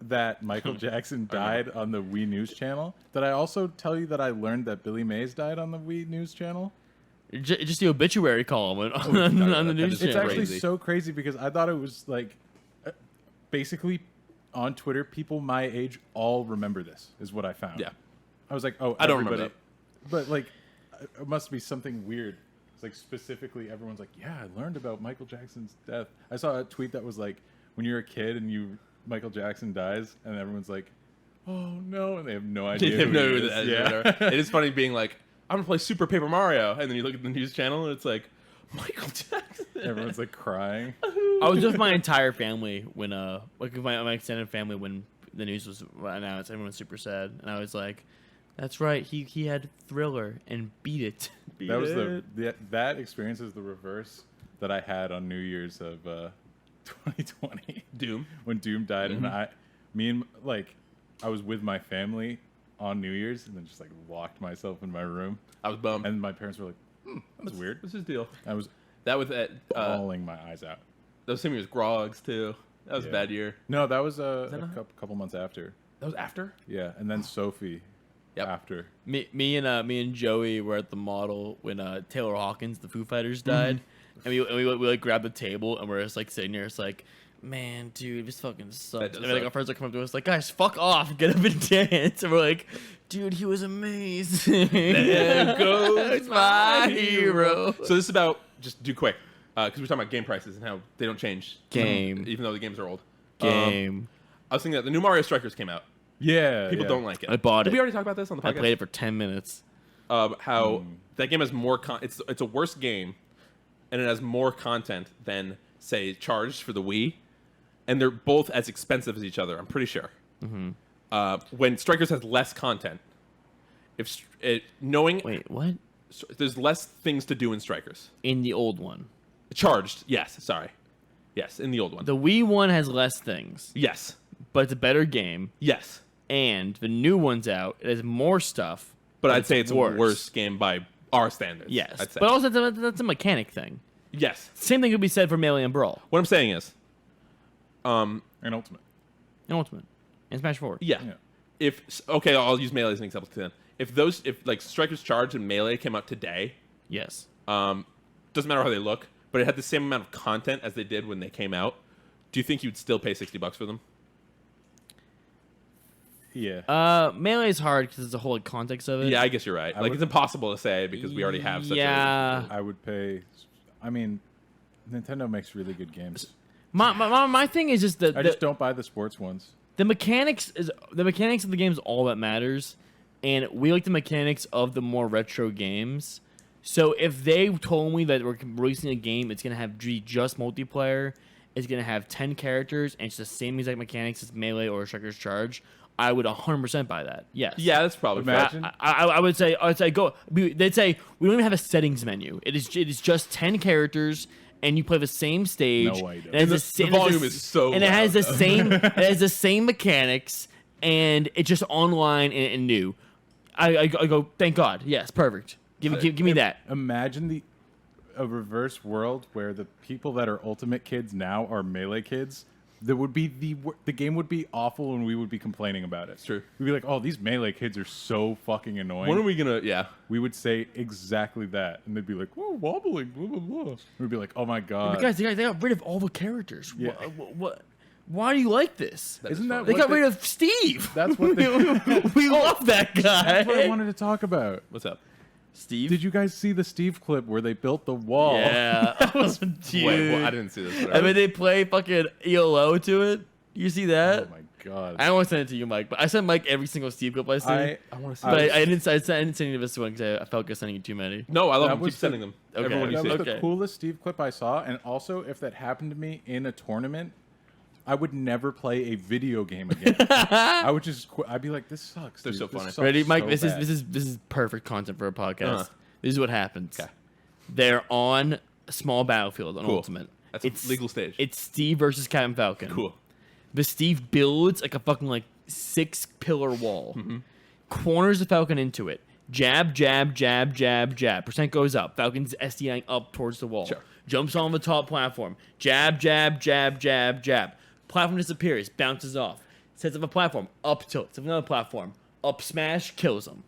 that Michael Jackson died on the Wii News channel. Did I also tell you that I learned that Billy Mays died on the Wii News channel? Just the obituary column on the news is It's channel. actually crazy. so crazy because I thought it was like, basically, on Twitter, people my age all remember this. Is what I found. Yeah. I was like, oh, I don't remember everybody- But like, it must be something weird. It's like specifically, everyone's like, yeah, I learned about Michael Jackson's death. I saw a tweet that was like, when you're a kid and Michael Jackson dies, and everyone's like, oh no, and they have no idea. They have who no he is. idea. Yeah. It is funny being like, I'm gonna play Super Paper Mario, and then you look at the news channel and it's like Michael Jackson. Everyone's like crying. I was with my entire family when like my extended family when the news was announced. Everyone was super sad, and I was like, "That's right. He had Thriller and beat it." That was that experience is the reverse that I had on New Year's of 2020. Doom. When Doom died, and I was with my family on New Year's, and then just like locked myself in my room, I was bummed. and my parents were like, "That's weird." What's his deal? I was That was at bawling my eyes out. that was same year as Grogs too. That was a Yeah. bad year. No, that was that a not- couple months after. That was after. Yeah, and then Sophie Yep. after. Me and Joey were at the model when Taylor Hawkins, the Foo Fighters, died, and we like grabbed the table and we're just like sitting here. It's like, man, dude, this fucking sucks. does And like suck. our friends are coming up to us like, guys, fuck off, get up and dance. And we're like, dude, he was amazing. There goes my hero. So this is about just do quick because we're talking about game prices and how they don't change. Game. even though the games are old. Game. I was thinking that the new Mario Strikers came out. Yeah, People yeah. don't like it. I bought Did it. we already talk about this on the podcast? I played it for 10 minutes. How that game has more it's a worse game, and it has more content than say Charged for the Wii, and they're both as expensive as each other. I'm pretty sure. When Strikers has less content, knowing Wait, what? there's less things to do in Strikers. In the old one. Charged, yes, sorry, yes, in the old one, The Wii one has less things, yes, but it's a better game. yes, And the new one's out. It has more stuff. but I'd say it's a worse game by our standards. Yes. I'd say. But also, that's a mechanic thing. yes. Same thing could be said for Melee and Brawl. What I'm saying is, And Ultimate. And Ultimate. And Smash 4. yeah. Yeah. Okay, I'll use Melee as an example then. If like Strikers Charge and Melee came out today, Yes. doesn't matter how they look, but it had the same amount of content as they did when they came out. Do you think you'd still pay $60 for them? Yeah. Melee is hard because there's a whole like, context of it. Yeah, I guess you're right. Like would- it's impossible to say because we already have such Yeah. I would pay. I mean, Nintendo makes really good games. My thing is just I just don't buy the sports ones. the mechanics of the game is all that matters, and we like the mechanics of the more retro games. So if they told me that we're releasing a game, it's gonna have just multiplayer, it's gonna have 10 characters, and it's the same exact mechanics as Melee or Strikers Charge, I would 100% buy that. Yes. Yeah, that's probably fair. Imagine- I would say go. They'd say we don't even have a settings menu. It is just 10 characters, and you play the same stage. No, I don't. And it has The volume is so and it has the loud, though. same. It has the same mechanics, and it's just online and new. I go. Thank God. Yes, perfect. Give me that. Imagine a reverse world where the people that are Ultimate kids now are Melee kids. There would be the game would be awful, and we would be complaining about it. It's true. We'd be like, "Oh, these Melee kids are so fucking annoying." When are we gonna? Yeah. We would say exactly that, and they'd be like, "Whoa, wobbling, blah blah blah." We'd be like, "Oh my god, But guys, they got rid of all the characters. Yeah. What? Why do you like this? That Isn't is that fun. They what got rid of Steve. That's what they. We love that guy. That's what I wanted to talk about. What's up? Steve. Did you guys see the Steve clip where they built the wall? Yeah. Dude. Wait, well, I didn't see this. I mean, they play fucking ELO to it. You see that? Oh my god. I don't want to send it to you, Mike, but I sent Mike every single Steve clip I see. I want to see. But this. I didn't send you this one because I felt like sending you too many. No, I love That them. Keep was the- sending them. Okay. Everyone you That see. was Okay. the coolest Steve clip I saw, and also if that happened to me in a tournament, I would never play a video game again. I would just quit. I'd be like, "This sucks." They're dude. so This funny. sucks Ready, Mike? so This bad." is perfect content for a podcast. Uh-huh. This is what happens. Okay. They're on a small battlefield on Cool. Ultimate. That's a legal stage. It's Steve versus Captain Falcon. Cool. The Steve builds like a fucking 6-pillar wall. Mm-hmm. Corners the Falcon into it. Jab, jab, jab, jab, jab. Percent goes up. Falcon's SDIing up towards the wall. Sure. jumps on the top platform, jab, jab, jab, jab, jab. Platform disappears, bounces off. Sets up a platform, up tilt. Sets up another platform, up smash, kills him.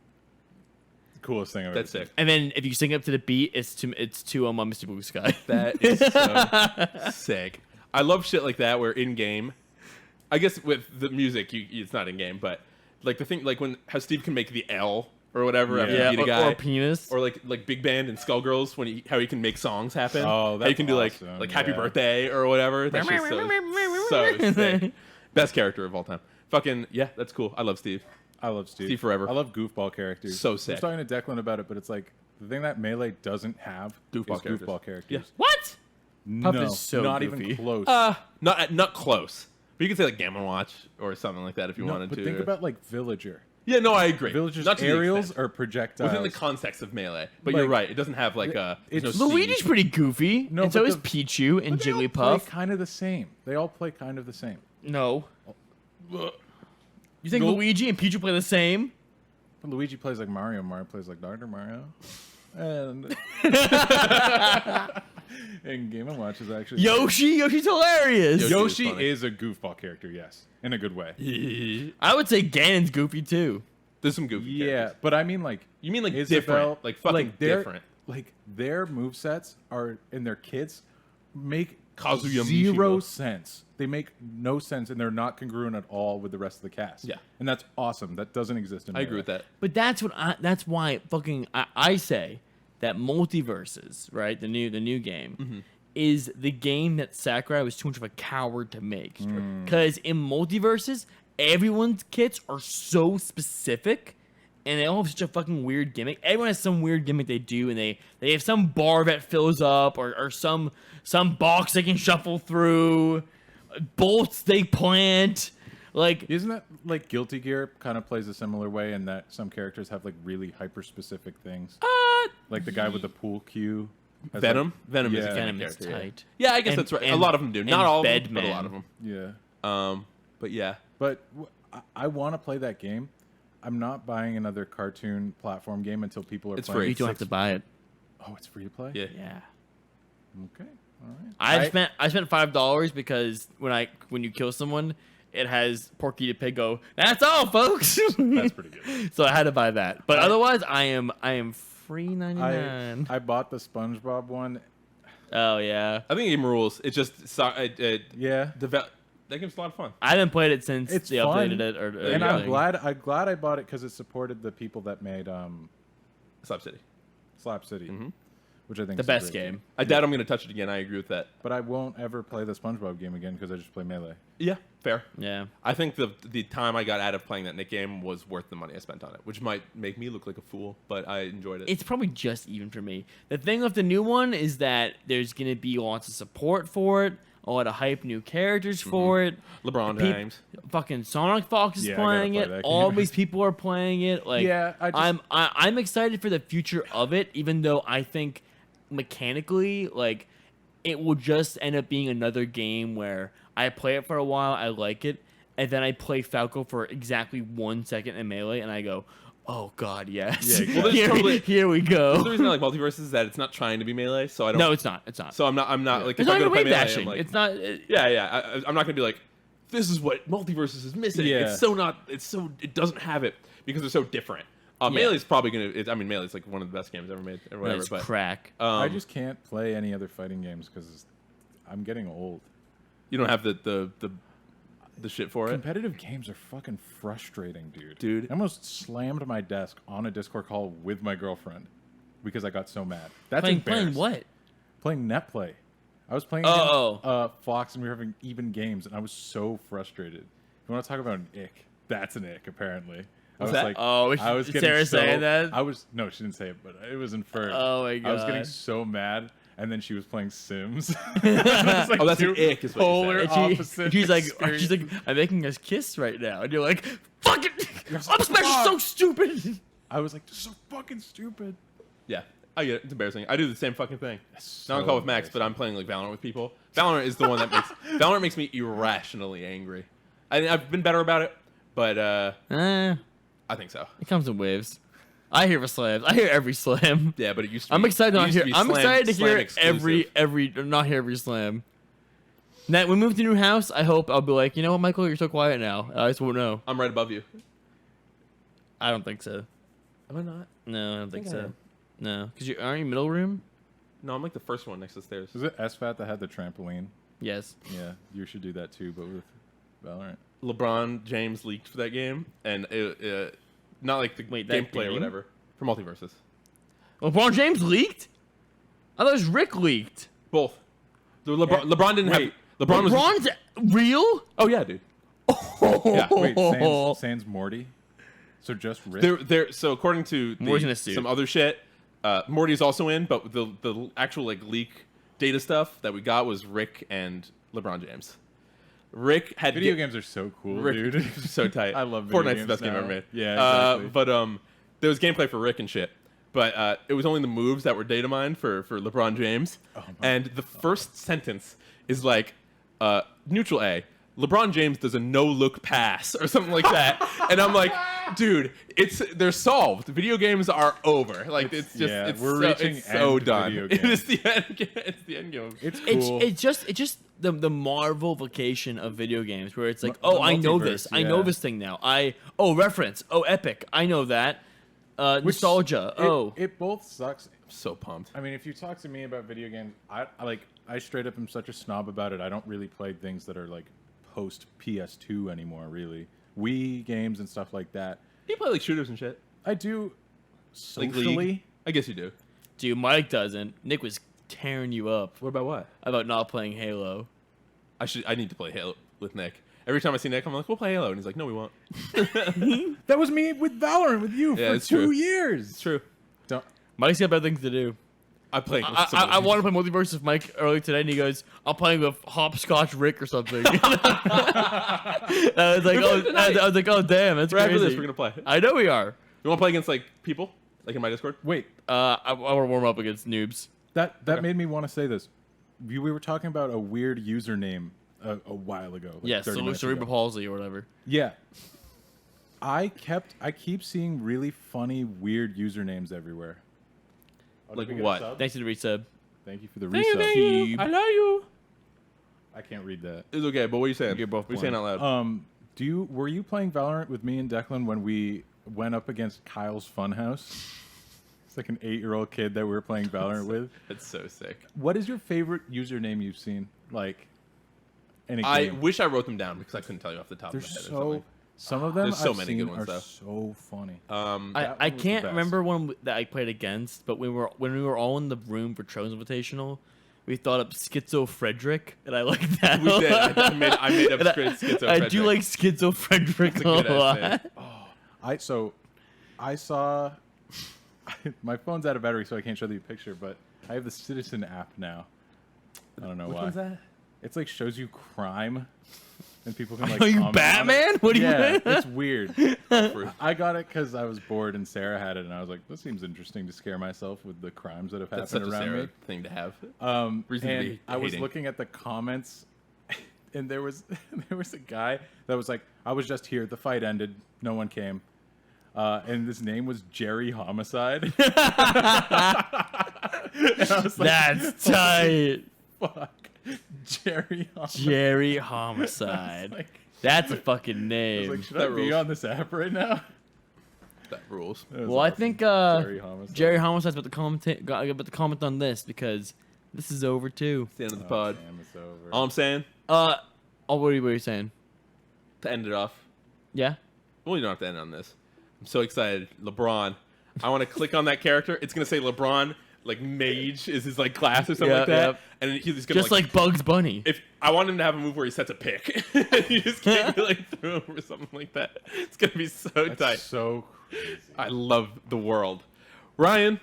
Coolest thing I've That's ever sick. And then if you sync up to the beat, it's to Mr. Blue Sky. That is so sick. I love shit like that where in game, I guess with the music, it's not in game, but like the thing, like how Steve can make the L or whatever after you beat a guy, or penis, or like Big Band and Skullgirls when how he can make songs happen. Oh, how you that's can do awesome, like Happy Birthday or whatever. That's just so sick. Best character of all time. Fucking yeah, that's cool. I love Steve. I love Steve. Steve forever. I love goofball characters. So I sick. was talking to Declan about it, but it's like the thing that Melee doesn't have Goofball is characters. goofball characters. Yeah. What? No, Puff is so not goofy. even close. Not close. But you could say like Gamma Watch or something like that if you No, wanted but to. think about like Villager. Yeah, no, I agree. Villager's Not to the aerials extent. are projectiles. Within the context of Melee. But Like, you're right. It doesn't have like it's there's no Luigi's siege. pretty goofy, No, and so but is the- Pichu and But they all Jigglypuff. play kind of the same. They all play kind of the same. No. You think Nope. Luigi and Pichu play the same? But Luigi plays like Mario. Mario plays like Dr. Mario. And and Game & Watch is actually Yoshi's hilarious. Yoshi- Yoshi funny. is a goofball character, yes, in a good way. I would say Ganon's goofy too. There's some goofy Yeah, characters. but I mean like You mean like Isabel, different. Like fucking their, different. Like their movesets are and their kits make Kazuya zero Mishima. sense. They make no sense and they're not congruent at all with the rest of the cast. Yeah. And that's awesome. That doesn't exist in I agree Melee. with that. But that's why fucking I say that Multiversus, right, the new game, is the game that Sakurai was too much of a coward to make. Because in Multiversus, everyone's kits are so specific, and they all have such a fucking weird gimmick. Everyone has some weird gimmick they do, and they have some bar that fills up, or some box they can shuffle through, bolts they plant. Like, Isn't that like Guilty Gear kind of plays a similar way in that some characters have like really hyper specific things? Like the guy with the pool cue. has, Venom? like- Venom is Yeah. a Venom Venom is character. tight. Yeah, I guess And- that's right. A and- lot of them do. Not and all of them, but a Bedman. lot of them. Yeah. But yeah. But I want to play that game. I'm not buying another cartoon platform game until people are It's playing. free. you don't have to buy it. Oh, it's free to play? Yeah. Yeah. Okay. All right. I spent $5 because when you kill someone, it has Porky the Pig go, "That's all, folks." That's pretty good. So I had to buy that. But otherwise, I am free 99. I bought the SpongeBob one. Oh yeah. I think the game rules. It just Yeah. that game's a lot of fun. I haven't played it since It's they fun. updated it. Or And I'm anything. glad I bought it because it supported the people that made Slap City. Slap City, which I think the is a best great game. I doubt I'm gonna touch it again. I agree with that. But I won't ever play the SpongeBob game again because I just play Melee. Yeah, fair. Yeah. I think the time I got out of playing that Nick game was worth the money I spent on it, which might make me look like a fool, but I enjoyed it. It's probably just even for me. The thing with the new one is that there's gonna be lots of support for it, a lot of hype new characters for it. LeBron Peop- James. Fucking Sonic Fox is Yeah, I gotta playing play it. that All game. these people are playing it. Like, Yeah, I'm excited for the future of it, even though I think mechanically, like, it will just end up being another game where I play it for a while, I like it, and then I play Falco for exactly 1 second in Melee, and I go, "Oh God, yes! Yeah, Well, there's here we go." The reason I like Multiversus is that it's not trying to be Melee, so I don't. No, it's not. It's not. So I'm not like It's if not I go even to play wave Melee, dashing. I'm like, It's not. I'm not gonna be like, this is what Multiversus is missing. Yeah. It doesn't have it because they're so different. Melee's probably gonna. Melee's like one of the best games ever made, or whatever. It's But crack. I just can't play any other fighting games because I'm getting old. you don't have the shit for it. Competitive games are fucking frustrating, Dude. I almost slammed my desk on a Discord call with my girlfriend because I got so mad. That's Playing embarrassing. what? Playing net play. I was playing Oh. against, Fox and we were having even games and I was so frustrated. If you want to talk about an ick, that's an ick apparently. I What's was that? like, Oh, I was is getting Sarah so, saying that? No, she didn't say it, but it was inferred. Oh my I was getting God. so mad, and then she was playing Sims. Like Oh, that's an two ick, is what you polar said. And opposite. she's like, experiences. I'm making us kiss right now, and you're like, "Fuck it! Yes, Up smash is so fuck. stupid." I was like, this is so fucking stupid. Yeah, I get it. It's embarrassing. I do the same fucking thing. so Not on call with Max, but I'm playing like Valorant with people. Valorant is the one that Valorant makes me irrationally angry. I've been better about it, but Eh, I think so. it comes in waves. I hear the slams. I hear every slam. Yeah, but it used to. I'm be, excited it to used hear. be I'm excited to hear exclusive. not hear every slam. Now, when we move to a new house, I hope I'll be like, you know what, Michael, you're so quiet now. I just won't know. I'm right above you. I don't think so. Am I not? No, I don't think I so. am. No, because aren't you middle room? No, I'm like the first one next to the stairs. Is it SFAT that had the trampoline? Yes. Yeah, you should do that too, but with Valorant. LeBron James leaked for that game, and not like the Wait, that gameplay or game? whatever for Multiversus. LeBron James leaked? I thought it was Rick leaked. Both. The LeBron didn't wait, have. LeBron was. LeBron's real? Oh yeah, dude. Yeah. Wait, Sans Morty? So just Rick? So according to Morty's in a suit. some other shit, Morty's also in, but the actual like leak data stuff that we got was Rick and LeBron James. Rick had Video games are so cool, Rick, dude. so tight. I love video Fortnite's games the best game now. ever made. Yeah, exactly. But there was gameplay for Rick and shit. But it was only the moves that were data mined for LeBron James. And the first sentence is like, neutral A. LeBron James does a no-look pass or something like that. And I'm like, dude, they're solved. Video games are over. Like it's just we're reaching it's so end done. video It games. is the end game. It's the end game. It's cool. It's just the Marvel vacation of video games where it's like, The oh, I know multiverse, this. I know yeah. this thing now. Reference. Oh, epic. I know that. Nostalgia. It both sucks. I'm so pumped. I mean, if you talk to me about video games, I straight up am such a snob about it. I don't really play things that are like post PS2 anymore, really. Wii games and stuff like that. You play like shooters and shit. I do Like socially. League? I guess you do. Dude, Mike doesn't. Nick was tearing you up What about what? about not playing Halo. I need to play Halo with Nick. Every time I see Nick, I'm like, we'll play Halo. And he's like, no, we won't. That was me with Valorant with you Yeah, for it's 2 true. years. It's true. Don't. Mike's got better things to do. I play. I wanted to play Multiversus with Mike earlier today, and he goes, I'm playing with Hopscotch Rick or something. I was like, oh, damn, that's Right crazy. after this, we're gonna play. I know we are. You want to play against like people, like in my Discord? Wait, I want to warm up against noobs. that Okay. made me want to say this. We were talking about a weird username a while ago. Like Yes, 30 minutes cerebral ago. palsy or whatever. Yeah. I keep seeing really funny, weird usernames everywhere. Oh, Like did we get a what? sub? Thank you to resub. Thank you for the Thank you, resub. thank you. I love you. I can't read that. It's okay, but what are you saying? You're both What are you saying out loud? Were you playing Valorant with me and Declan when we went up against Kyle's Funhouse? It's like an 8-year-old kid that we were playing Valorant with. That's so sick. What is your favorite username you've seen? Like, in a I game? wish I wrote them down because I couldn't tell you off the top They're of my head. or so. something. Some of them There's so I've many seen good ones, are though. so funny. I That was the can't best. remember one that I played against, but when we were all in the room for Trails Invitational, we thought up Schizo Frederick, and I like that. We did. I made up And straight Schizo I Frederick. do like Schizo Frederick That's a a good lot. ass name. I saw. My phone's out of battery, so I can't show you a picture. But I have the Citizen app now. I don't know Which why. one's that? It's like shows you crime, and people can like. Are you comment on Batman? it. What do you Yeah, mean? it's weird. Proof. I got it because I was bored and Sarah had it, and I was like, "This seems interesting to scare myself with the crimes that have That's such happened a around Sarah me." thing to have. Reason to And be I was hating. looking at the comments, and there was a guy that was like, "I was just here. The fight ended. No one came." And his name was Jerry Homicide. And I was like, That's tight. fuck, Jerry Homicide. Jerry Homicide. Like, That's a fucking I was name. like, should That I be rules. on this app right now? That rules. It was Well, I awesome. think Jerry Homicide. Jerry Homicide's about to comment on this because this is over too. It's the end of the Oh, pod. damn, it's over. All I'm saying, What are you saying? to end it off, Yeah. well, you don't have to end on this. I'm so excited. LeBron. I want to click on that character. It's going to say LeBron, like mage is his like class or something Yeah, like that. yeah. And he's going to Just like Bugs Bunny. if I want him to have a move where he sets a pick, you just can't be like through him or something like that. It's gonna be so That's tight. so crazy. I love the world. Ryan,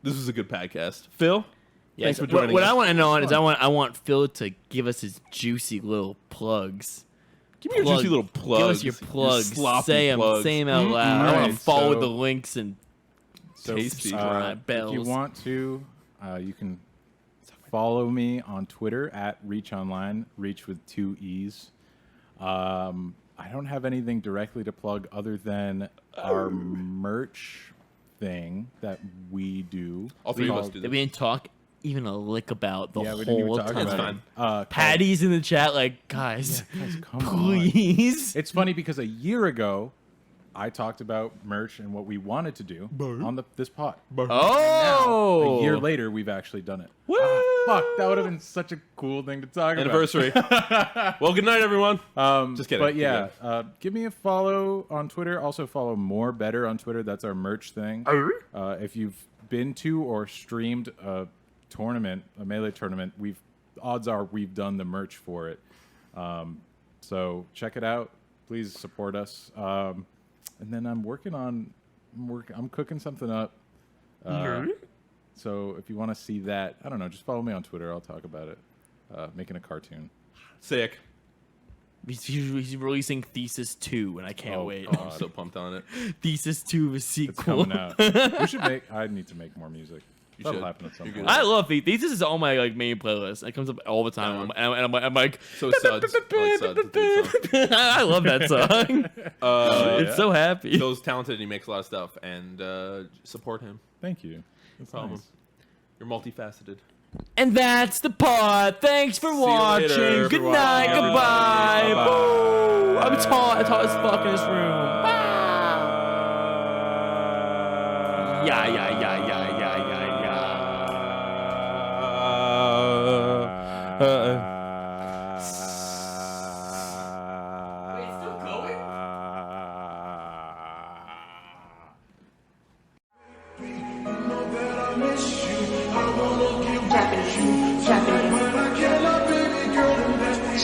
this was a good podcast. Phil, thanks for joining what us. I want to know is I want Phil to give us his juicy little plugs. Give me your Plug. juicy little plugs. Give us your plugs. sloppy Say them. plugs. Say them out loud. I Alright, want to follow so- the links and So, Tasty. subscribe bells. if you want to, you can follow me on Twitter at reechonline, reach with 2 E's. I don't have anything directly to plug other than our merch thing that we do. All three of us called- do That this. we didn't talk even a lick about the Yeah, we didn't even whole talk time. about That's it. Called- Patty's in the chat, like, guys, Guys, come on. please. It's funny because a year ago, I talked about merch and what we wanted to do on this pod. Oh, A year later, we've actually done it. Woo! Fuck, that would have been such a cool thing to talk Anniversary. Well, good night, everyone. about. Just kidding. But yeah, give me a follow on Twitter. Also follow More Better on Twitter. That's our merch thing. If you've been to or streamed a tournament, a Melee tournament, odds are we've done the merch for it. So check it out. Please support us. And then I'm cooking something up. So if you want to see that, I don't know, just follow me on Twitter. I'll talk about it. Making a cartoon. Sick. He's releasing Thesis 2, and I can't wait. Oh, I'm so pumped on it. Thesis 2 is It's sequel. coming out. I need to make more music. You That'll should. happen at some You're point. good. I love Thesis is on my main playlist. It comes up all the time, and I'm like, So suds. I like suds. It's a good song. I love that song. It's so happy. Phil's talented and he makes a lot of stuff. And support him. Thank you. No problem. nice. You're multifaceted. And that's the pod. Thanks for you watching. later. Good For night. watching, Goodbye. everybody. Boo. I'm hot. It's hot as fuck in this room. Yeah, yeah, yeah, yeah, yeah, yeah, yeah. Wait, it's still going?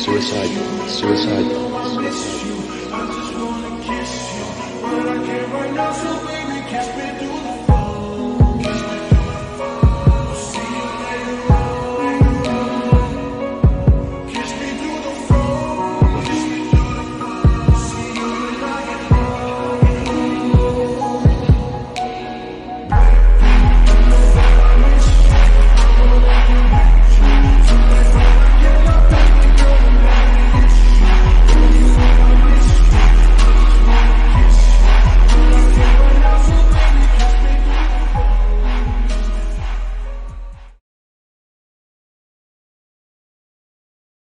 Suicide. I just wanna kiss you, but I can't right now, so baby, kiss me.